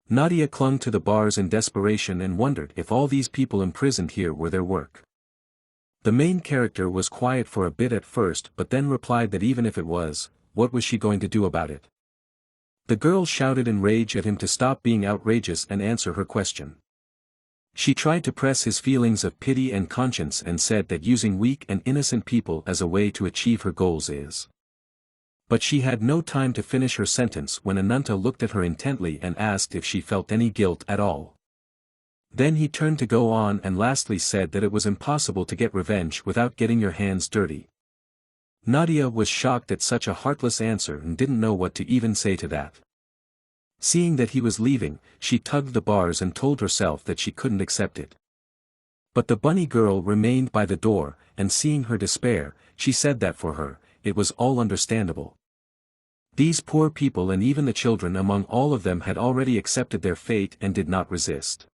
Nadia clung to the bars in desperation and wondered if all these people imprisoned here were their work. The main character was quiet for a bit at first but then replied that even if it was, what was she going to do about it? The girl shouted in rage at him to stop being outrageous and answer her question. She tried to press his feelings of pity and conscience and said that using weak and innocent people as a way to achieve her goals is. But she had no time to finish her sentence when Ananta looked at her intently and asked if she felt any guilt at all. Then he turned to go on and lastly said that it was impossible to get revenge without getting your hands dirty. Nadia was shocked at such a heartless answer and didn't know what to even say to that. Seeing that he was leaving, she tugged the bars and told herself that she couldn't accept it. But the bunny girl remained by the door, and seeing her despair, she said that for her, it was all understandable. These poor people and even the children among all of them had already accepted their fate and did not resist.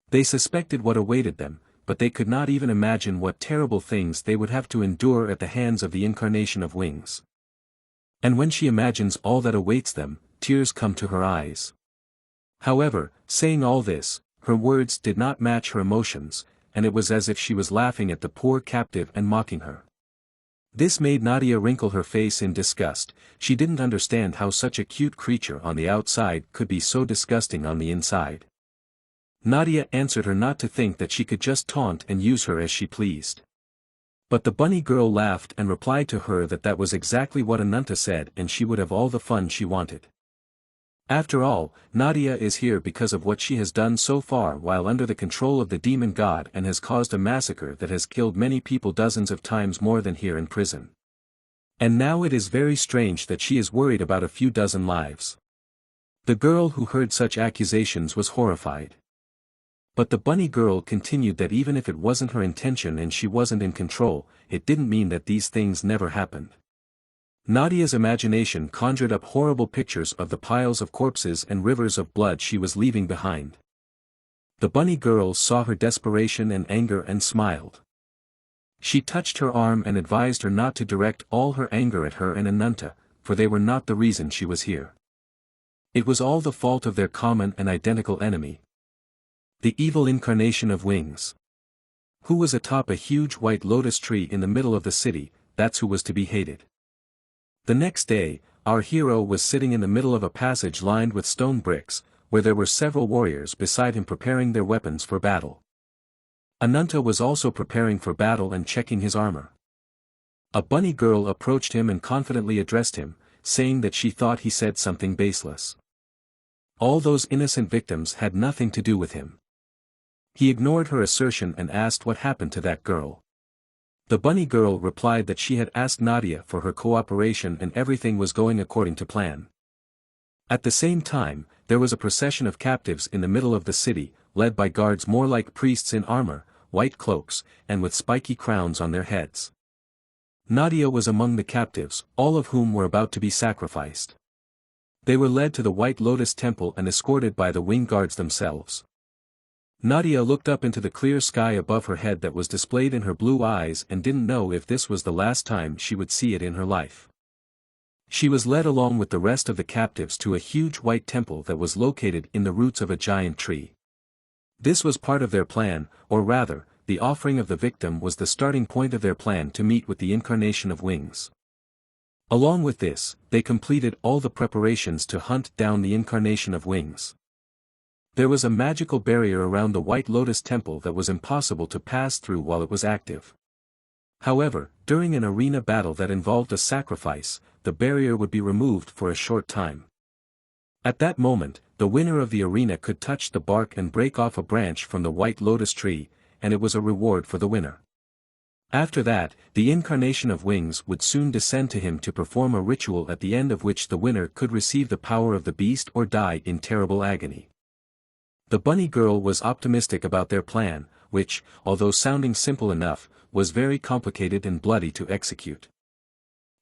They suspected what awaited them, but they could not even imagine what terrible things they would have to endure at the hands of the incarnation of wings. And when she imagines all that awaits them, tears come to her eyes. However, saying all this, her words did not match her emotions, and it was as if she was laughing at the poor captive and mocking her. This made Nadia wrinkle her face in disgust. She didn't understand how such a cute creature on the outside could be so disgusting on the inside. Nadia answered her not to think that she could just taunt and use her as she pleased. But the bunny girl laughed and replied to her that that was exactly what Ananta said and she would have all the fun she wanted. After all, Nadia is here because of what she has done so far while under the control of the demon god and has caused a massacre that has killed many people dozens of times more than here in prison. And now it is very strange that she is worried about a few dozen lives. The girl who heard such accusations was horrified. But the bunny girl continued that even if it wasn't her intention and she wasn't in control, it didn't mean that these things never happened. Nadia's imagination conjured up horrible pictures of the piles of corpses and rivers of blood she was leaving behind. The bunny girl saw her desperation and anger and smiled. She touched her arm and advised her not to direct all her anger at her and Ananta, for they were not the reason she was here. It was all the fault of their common and identical enemy. The evil incarnation of wings. Who was atop a huge white lotus tree in the middle of the city, that's who was to be hated. The next day, our hero was sitting in the middle of a passage lined with stone bricks, where there were several warriors beside him preparing their weapons for battle. Ananta was also preparing for battle and checking his armor. A bunny girl approached him and confidently addressed him, saying that she thought he said something baseless. All those innocent victims had nothing to do with him. He ignored her assertion and asked what happened to that girl. The bunny girl replied that she had asked Nadia for her cooperation and everything was going according to plan. At the same time, there was a procession of captives in the middle of the city, led by guards more like priests in armor, white cloaks, and with spiky crowns on their heads. Nadia was among the captives, all of whom were about to be sacrificed. They were led to the White Lotus Temple and escorted by the wing guards themselves. Nadia looked up into the clear sky above her head that was displayed in her blue eyes and didn't know if this was the last time she would see it in her life. She was led along with the rest of the captives to a huge white temple that was located in the roots of a giant tree. This was part of their plan, or rather, the offering of the victim was the starting point of their plan to meet with the incarnation of wings. Along with this, they completed all the preparations to hunt down the incarnation of wings. There was a magical barrier around the White Lotus Temple that was impossible to pass through while it was active. However, during an arena battle that involved a sacrifice, the barrier would be removed for a short time. At that moment, the winner of the arena could touch the bark and break off a branch from the White Lotus tree, and it was a reward for the winner. After that, the incarnation of wings would soon descend to him to perform a ritual at the end of which the winner could receive the power of the beast or die in terrible agony. The bunny girl was optimistic about their plan, which, although sounding simple enough, was very complicated and bloody to execute.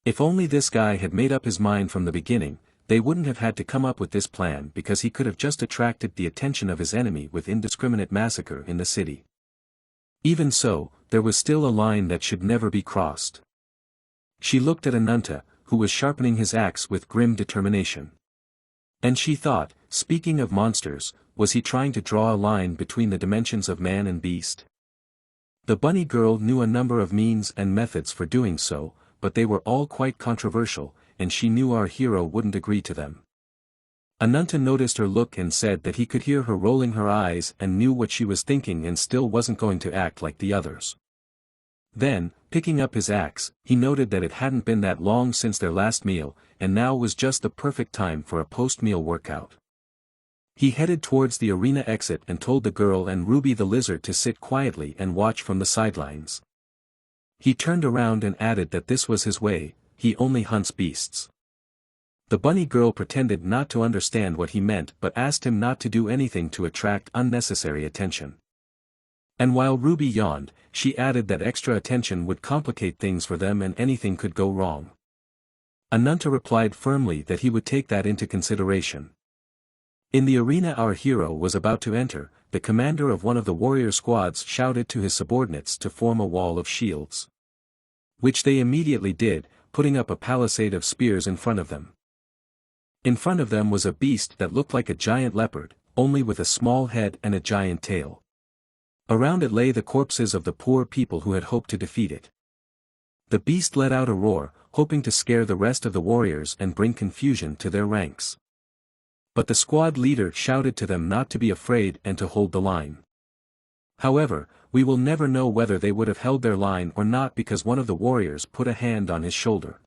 If only this guy had made up his mind from the beginning, they wouldn't have had to come up with this plan because he could have just attracted the attention of his enemy with indiscriminate massacre in the city. Even so, there was still a line that should never be crossed. She looked at Ananta, who was sharpening his axe with grim determination. And she thought, speaking of monsters, was he trying to draw a line between the dimensions of man and beast? The bunny girl knew a number of means and methods for doing so, but they were all quite controversial, and she knew our hero wouldn't agree to them. Ananta noticed her look and said that he could hear her rolling her eyes and knew what she was thinking and still wasn't going to act like the others. Then, picking up his axe, he noted that it hadn't been that long since their last meal, and now was just the perfect time for a post-meal workout. He headed towards the arena exit and told the girl and Ruby the lizard to sit quietly and watch from the sidelines. He turned around and added that this was his way, he only hunts beasts. The bunny girl pretended not to understand what he meant but asked him not to do anything to attract unnecessary attention. And while Ruby yawned, she added that extra attention would complicate things for them and anything could go wrong. Ananta replied firmly that he would take that into consideration. In the arena our hero was about to enter, the commander of one of the warrior squads shouted to his subordinates to form a wall of shields. Which they immediately did, putting up a palisade of spears in front of them. In front of them was a beast that looked like a giant leopard, only with a small head and a giant tail. Around it lay the corpses of the poor people who had hoped to defeat it. The beast let out a roar, hoping to scare the rest of the warriors and bring confusion to their ranks. But the squad leader shouted to them not to be afraid and to hold the line. However, we will never know whether they would have held their line or not because one of the warriors put a hand on his shoulder.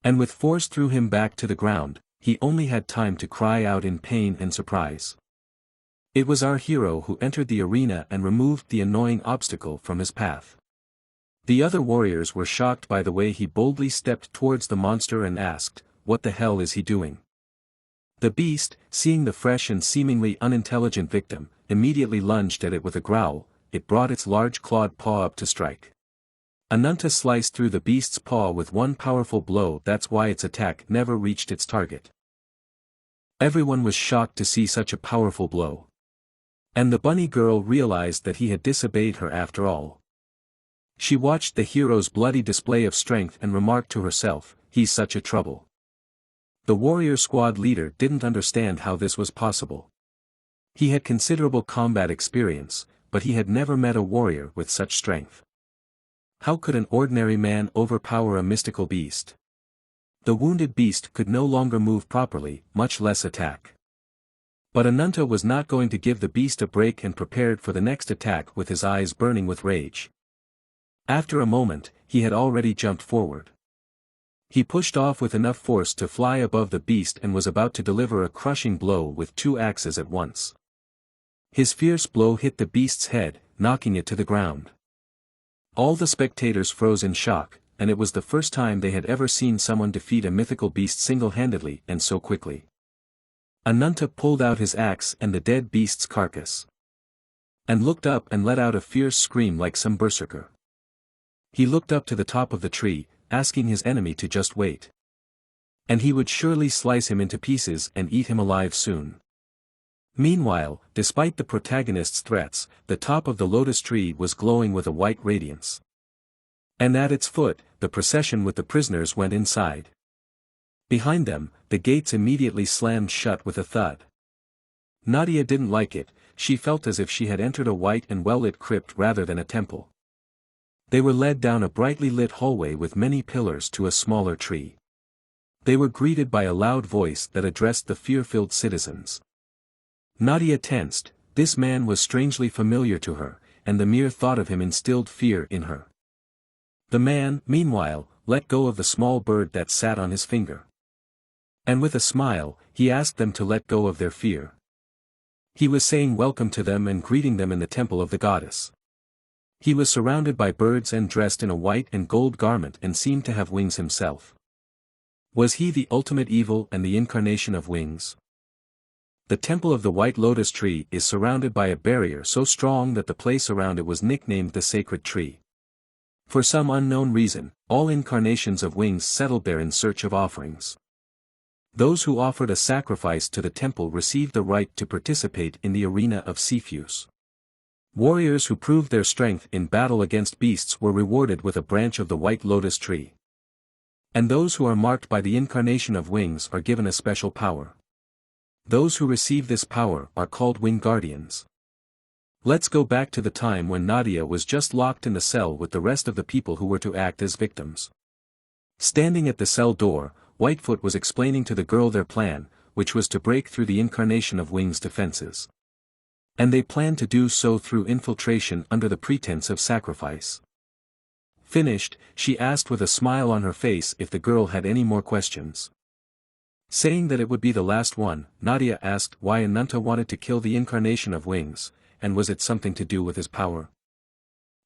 And with force threw him back to the ground. He only had time to cry out in pain and surprise. It was our hero who entered the arena and removed the annoying obstacle from his path. The other warriors were shocked by the way he boldly stepped towards the monster and asked, "What the hell is he doing?" The beast, seeing the fresh and seemingly unintelligent victim, immediately lunged at it with a growl. It brought its large clawed paw up to strike. Ananta sliced through the beast's paw with one powerful blow. That's why its attack never reached its target. Everyone was shocked to see such a powerful blow. And the bunny girl realized that he had disobeyed her after all. She watched the hero's bloody display of strength and remarked to herself, "He's such a trouble." The warrior squad leader didn't understand how this was possible. He had considerable combat experience, but he had never met a warrior with such strength. How could an ordinary man overpower a mystical beast? The wounded beast could no longer move properly, much less attack. But Ananta was not going to give the beast a break and prepared for the next attack with his eyes burning with rage. After a moment, he had already jumped forward. He pushed off with enough force to fly above the beast and was about to deliver a crushing blow with 2 axes at once. His fierce blow hit the beast's head, knocking it to the ground. All the spectators froze in shock, and it was the first time they had ever seen someone defeat a mythical beast single-handedly and so quickly. Ananta pulled out his axe and the dead beast's carcass, and looked up and let out a fierce scream like some berserker. He looked up to the top of the tree, asking his enemy to just wait. And he would surely slice him into pieces and eat him alive soon. Meanwhile, despite the protagonist's threats, the top of the lotus tree was glowing with a white radiance. And at its foot, the procession with the prisoners went inside. Behind them, the gates immediately slammed shut with a thud. Nadia didn't like it, she felt as if she had entered a white and well-lit crypt rather than a temple. They were led down a brightly lit hallway with many pillars to a smaller tree. They were greeted by a loud voice that addressed the fear-filled citizens. Nadia tensed, this man was strangely familiar to her, and the mere thought of him instilled fear in her. The man, meanwhile, let go of the small bird that sat on his finger. And with a smile, he asked them to let go of their fear. He was saying welcome to them and greeting them in the temple of the goddess. He was surrounded by birds and dressed in a white and gold garment and seemed to have wings himself. Was he the ultimate evil and the incarnation of wings? The temple of the white lotus tree is surrounded by a barrier so strong that the place around it was nicknamed the sacred tree. For some unknown reason, all incarnations of wings settled there in search of offerings. Those who offered a sacrifice to the temple received the right to participate in the arena of Cepheus. Warriors who proved their strength in battle against beasts were rewarded with a branch of the white lotus tree. And those who are marked by the incarnation of wings are given a special power. Those who receive this power are called wing guardians. Let's go back to the time when Nadia was just locked in the cell with the rest of the people who were to act as victims. Standing at the cell door, Whitefoot was explaining to the girl their plan, which was to break through the incarnation of wings' defenses. And they planned to do so through infiltration under the pretense of sacrifice. Finished, she asked with a smile on her face if the girl had any more questions. Saying that it would be the last one, Nadia asked why Ananta wanted to kill the incarnation of wings, and was it something to do with his power?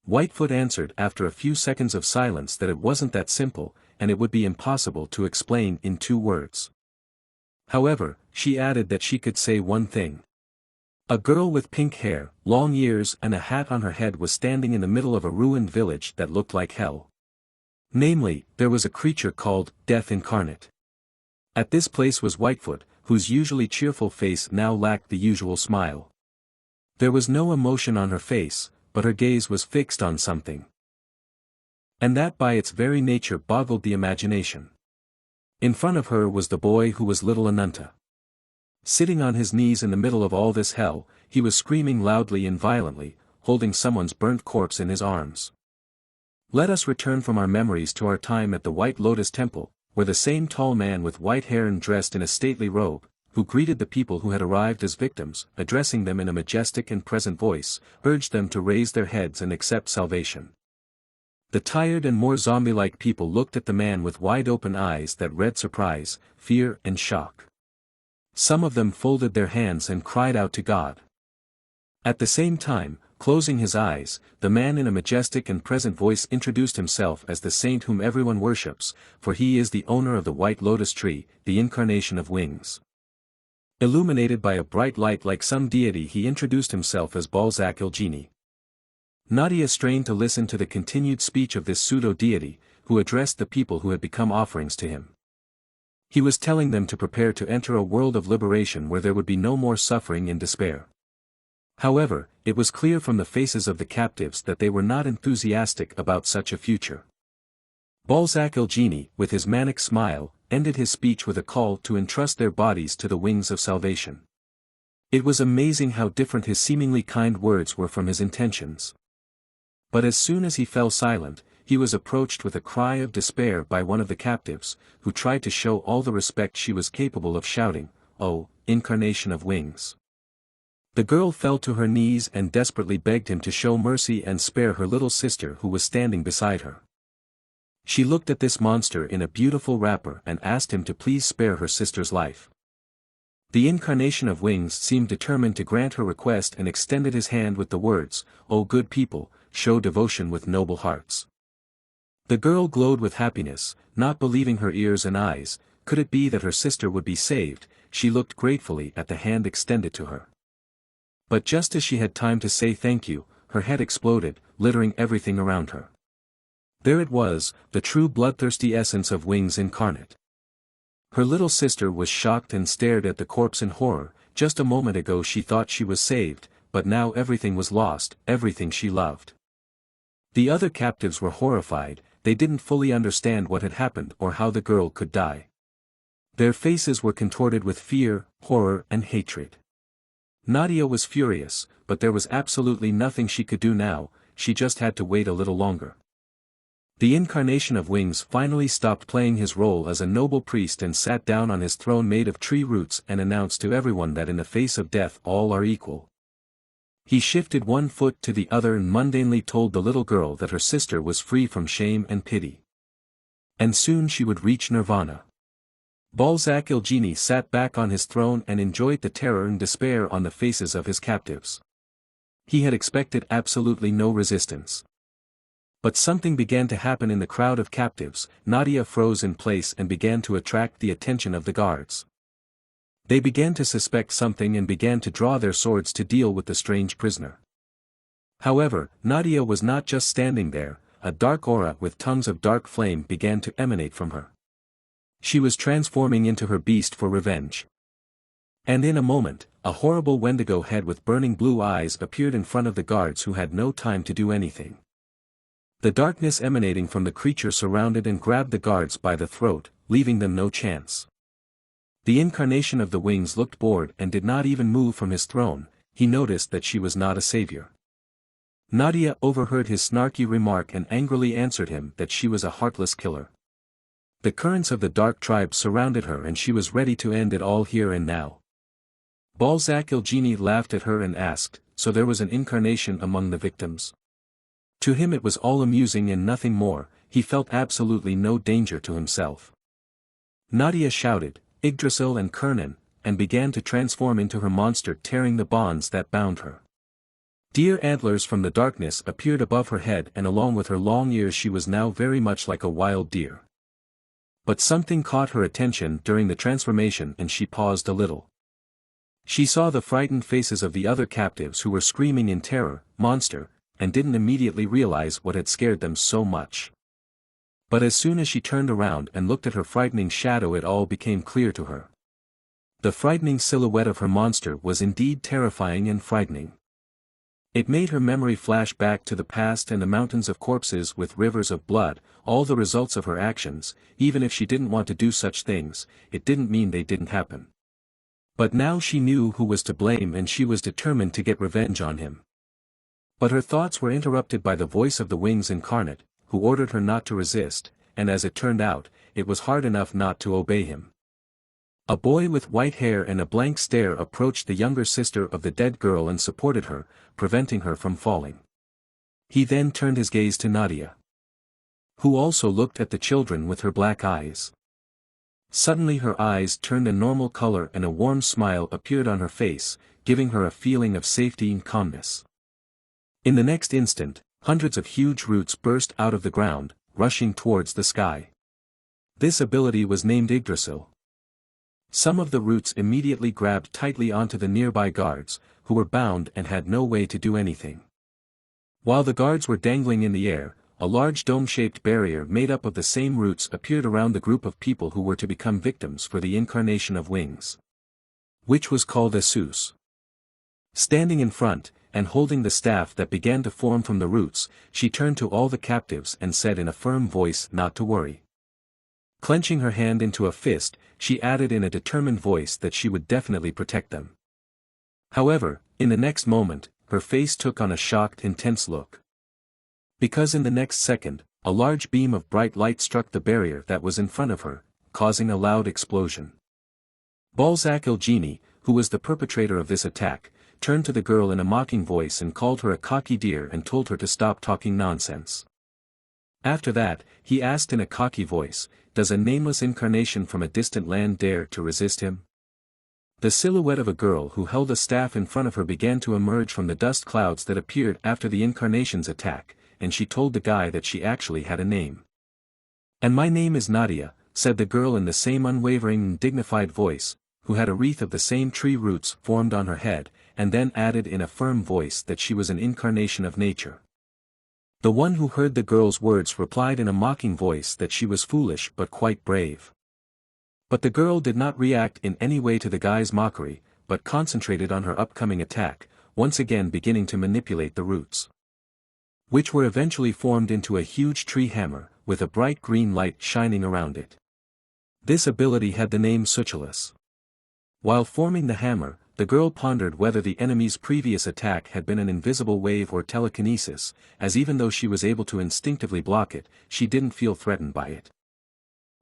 Whitefoot answered after a few seconds of silence that it wasn't that simple, and it would be impossible to explain in 2 words. However, she added that she could say one thing. A girl with pink hair, long ears and a hat on her head was standing in the middle of a ruined village that looked like hell. Namely, there was a creature called Death Incarnate. At this place was Whitefoot, whose usually cheerful face now lacked the usual smile. There was no emotion on her face, but her gaze was fixed on something. And that by its very nature boggled the imagination. In front of her was the boy who was little Ananta. Sitting on his knees in the middle of all this hell, he was screaming loudly and violently, holding someone's burnt corpse in his arms. Let us return from our memories to our time at the White Lotus Temple, where the same tall man with white hair and dressed in a stately robe, who greeted the people who had arrived as victims, addressing them in a majestic and present voice, urged them to raise their heads and accept salvation. The tired and more zombie-like people looked at the man with wide-open eyes that read surprise, fear and shock. Some of them folded their hands and cried out to God. At the same time, closing his eyes, the man in a majestic and present voice introduced himself as the saint whom everyone worships, for he is the owner of the white lotus tree, the incarnation of wings. Illuminated by a bright light like some deity, he introduced himself as Balzac el-Genie. Nadia strained to listen to the continued speech of this pseudo-deity, who addressed the people who had become offerings to him. He was telling them to prepare to enter a world of liberation where there would be no more suffering and despair. However, it was clear from the faces of the captives that they were not enthusiastic about such a future. Balzac el-Genie, with his manic smile, ended his speech with a call to entrust their bodies to the wings of salvation. It was amazing how different his seemingly kind words were from his intentions. But as soon as he fell silent, he was approached with a cry of despair by one of the captives, who tried to show all the respect she was capable of, shouting, "Oh, incarnation of wings!" The girl fell to her knees and desperately begged him to show mercy and spare her little sister who was standing beside her. She looked at this monster in a beautiful wrapper and asked him to please spare her sister's life. The incarnation of wings seemed determined to grant her request and extended his hand with the words, "O good people, show devotion with noble hearts." The girl glowed with happiness, not believing her ears and eyes. Could it be that her sister would be saved? She looked gratefully at the hand extended to her. But just as she had time to say thank you, her head exploded, littering everything around her. There it was, the true bloodthirsty essence of wings incarnate. Her little sister was shocked and stared at the corpse in horror. Just a moment ago she thought she was saved, but now everything was lost, everything she loved. The other captives were horrified. They didn't fully understand what had happened or how the girl could die. Their faces were contorted with fear, horror and hatred. Nadia was furious, but there was absolutely nothing she could do now. She just had to wait a little longer. The incarnation of wings finally stopped playing his role as a noble priest and sat down on his throne made of tree roots and announced to everyone that in the face of death all are equal. He shifted one foot to the other and mundanely told the little girl that her sister was free from shame and pity. And soon she would reach nirvana. Balzac el-Genie sat back on his throne and enjoyed the terror and despair on the faces of his captives. He had expected absolutely no resistance. But something began to happen in the crowd of captives. Nadia froze in place and began to attract the attention of the guards. They began to suspect something and began to draw their swords to deal with the strange prisoner. However, Nadia was not just standing there. A dark aura with tongues of dark flame began to emanate from her. She was transforming into her beast for revenge. And in a moment, a horrible Wendigo head with burning blue eyes appeared in front of the guards who had no time to do anything. The darkness emanating from the creature surrounded and grabbed the guards by the throat, leaving them no chance. The incarnation of the wings looked bored and did not even move from his throne. He noticed that she was not a savior. Nadia overheard his snarky remark and angrily answered him that she was a heartless killer. The currents of the dark tribe surrounded her and she was ready to end it all here and now. Balzac el-Genie laughed at her and asked, "So there was an incarnation among the victims?" To him it was all amusing and nothing more. He felt absolutely no danger to himself. Nadia shouted, "Yggdrasil and Kernan," and began to transform into her monster, tearing the bonds that bound her. Deer antlers from the darkness appeared above her head and along with her long ears she was now very much like a wild deer. But something caught her attention during the transformation and she paused a little. She saw the frightened faces of the other captives who were screaming in terror, "Monster," and didn't immediately realize what had scared them so much. But as soon as she turned around and looked at her frightening shadow it all became clear to her. The frightening silhouette of her monster was indeed terrifying and frightening. It made her memory flash back to the past and the mountains of corpses with rivers of blood, all the results of her actions. Even if she didn't want to do such things, it didn't mean they didn't happen. But now she knew who was to blame and she was determined to get revenge on him. But her thoughts were interrupted by the voice of the wings incarnate, who ordered her not to resist, and as it turned out, it was hard enough not to obey him. A boy with white hair and a blank stare approached the younger sister of the dead girl and supported her, preventing her from falling. He then turned his gaze to Nadia, who also looked at the children with her black eyes. Suddenly her eyes turned a normal color and a warm smile appeared on her face, giving her a feeling of safety and calmness. In the next instant, hundreds of huge roots burst out of the ground, rushing towards the sky. This ability was named Yggdrasil. Some of the roots immediately grabbed tightly onto the nearby guards, who were bound and had no way to do anything. While the guards were dangling in the air, a large dome-shaped barrier made up of the same roots appeared around the group of people who were to become victims for the incarnation of wings, which was called a Zeus. Standing in front, and holding the staff that began to form from the roots, she turned to all the captives and said in a firm voice not to worry. Clenching her hand into a fist, she added in a determined voice that she would definitely protect them. However, in the next moment, her face took on a shocked, intense look. Because in the next second, a large beam of bright light struck the barrier that was in front of her, causing a loud explosion. Balzac Ilgini, who was the perpetrator of this attack, turned to the girl in a mocking voice and called her a cocky dear and told her to stop talking nonsense. After that, he asked in a cocky voice, "Does a nameless incarnation from a distant land dare to resist him?" The silhouette of a girl who held a staff in front of her began to emerge from the dust clouds that appeared after the incarnation's attack, and she told the guy that she actually had a name. "And my name is Nadia," said the girl in the same unwavering and dignified voice, who had a wreath of the same tree roots formed on her head, and then added in a firm voice that she was an incarnation of nature. The one who heard the girl's words replied in a mocking voice that she was foolish but quite brave. But the girl did not react in any way to the guy's mockery, but concentrated on her upcoming attack, once again beginning to manipulate the roots, which were eventually formed into a huge tree hammer, with a bright green light shining around it. This ability had the name Sucheless. While forming the hammer, the girl pondered whether the enemy's previous attack had been an invisible wave or telekinesis, as even though she was able to instinctively block it, she didn't feel threatened by it.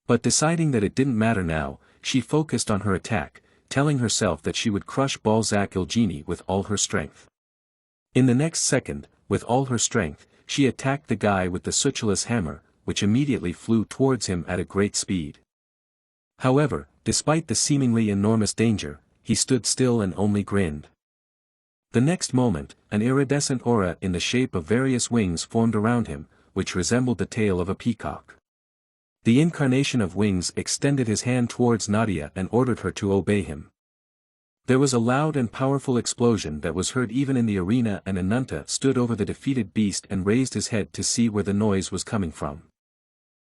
But deciding that it didn't matter now, she focused on her attack, telling herself that she would crush Balzac Ilgini with all her strength. In the next second, with all her strength, she attacked the guy with the Sucheless hammer, which immediately flew towards him at a great speed. However, despite the seemingly enormous danger, he stood still and only grinned. The next moment, an iridescent aura in the shape of various wings formed around him, which resembled the tail of a peacock. The incarnation of wings extended his hand towards Nadia and ordered her to obey him. There was a loud and powerful explosion that was heard even in the arena, and Ananta stood over the defeated beast and raised his head to see where the noise was coming from.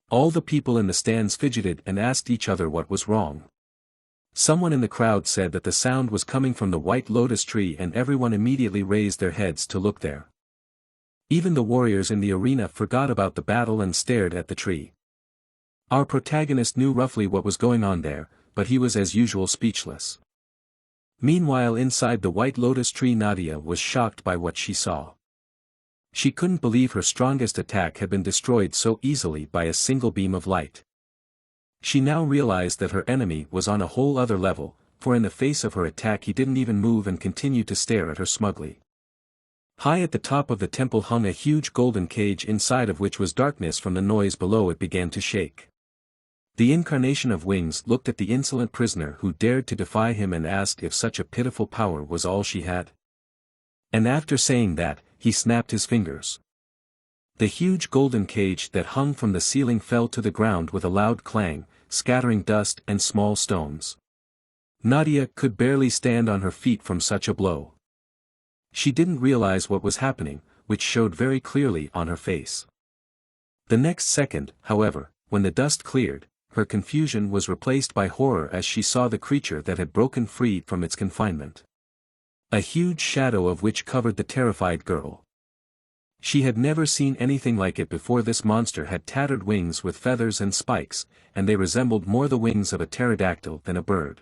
All the people in the stands fidgeted and asked each other what was wrong. Someone in the crowd said that the sound was coming from the white lotus tree, and everyone immediately raised their heads to look there. Even the warriors in the arena forgot about the battle and stared at the tree. Our protagonist knew roughly what was going on there, but he was as usual speechless. Meanwhile, inside the white lotus tree, Nadia was shocked by what she saw. She couldn't believe her strongest attack had been destroyed so easily by a single beam of light. She now realized that her enemy was on a whole other level, for in the face of her attack he didn't even move and continued to stare at her smugly. High at the top of the temple hung a huge golden cage, inside of which was darkness. From the noise below it began to shake. The incarnation of wings looked at the insolent prisoner who dared to defy him and asked if such a pitiful power was all she had. And after saying that, he snapped his fingers. The huge golden cage that hung from the ceiling fell to the ground with a loud clang, scattering dust and small stones. Nadia could barely stand on her feet from such a blow. She didn't realize what was happening, which showed very clearly on her face. The next second, however, when the dust cleared, her confusion was replaced by horror as she saw the creature that had broken free from its confinement. A huge shadow of which covered the terrified girl. She had never seen anything like it before. This monster had tattered wings with feathers and spikes, and they resembled more the wings of a pterodactyl than a bird.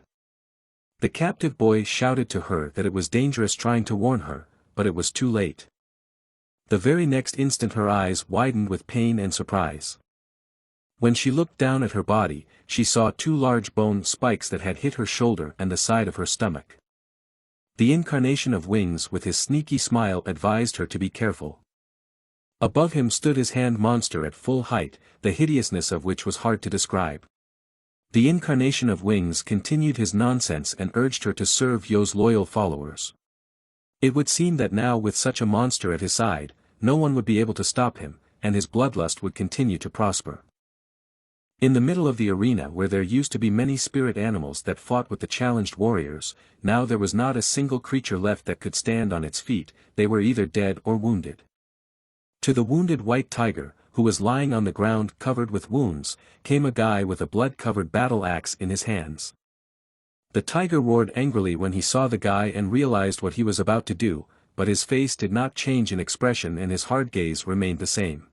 The captive boy shouted to her that it was dangerous, trying to warn her, but it was too late. The very next instant her eyes widened with pain and surprise. When she looked down at her body, she saw two large bone spikes that had hit her shoulder and the side of her stomach. The incarnation of wings with his sneaky smile advised her to be careful. Above him stood his hand monster at full height, the hideousness of which was hard to describe. The incarnation of wings continued his nonsense and urged her to serve Yo's loyal followers. It would seem that now, with such a monster at his side, no one would be able to stop him, and his bloodlust would continue to prosper. In the middle of the arena, where there used to be many spirit animals that fought with the challenged warriors, now there was not a single creature left that could stand on its feet. They were either dead or wounded. To the wounded white tiger, who was lying on the ground covered with wounds, came a guy with a blood-covered battle axe in his hands. The tiger roared angrily when he saw the guy and realized what he was about to do, but his face did not change in expression and his hard gaze remained the same.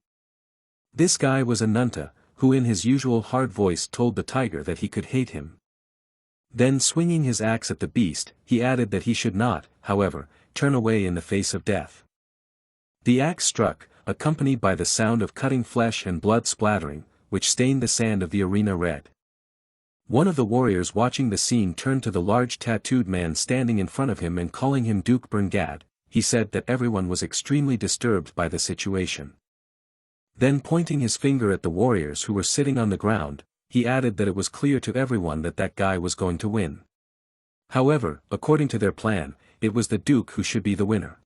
This guy was Ananta, who in his usual hard voice told the tiger that he could hate him. Then, swinging his axe at the beast, he added that he should not, however, turn away in the face of death. The axe struck, accompanied by the sound of cutting flesh and blood splattering, which stained the sand of the arena red. One of the warriors watching the scene turned to the large tattooed man standing in front of him and calling him Duke Bringad. He said that everyone was extremely disturbed by the situation. Then pointing his finger at the warriors who were sitting on the ground, he added that it was clear to everyone that that guy was going to win. However, according to their plan, it was the Duke who should be the winner.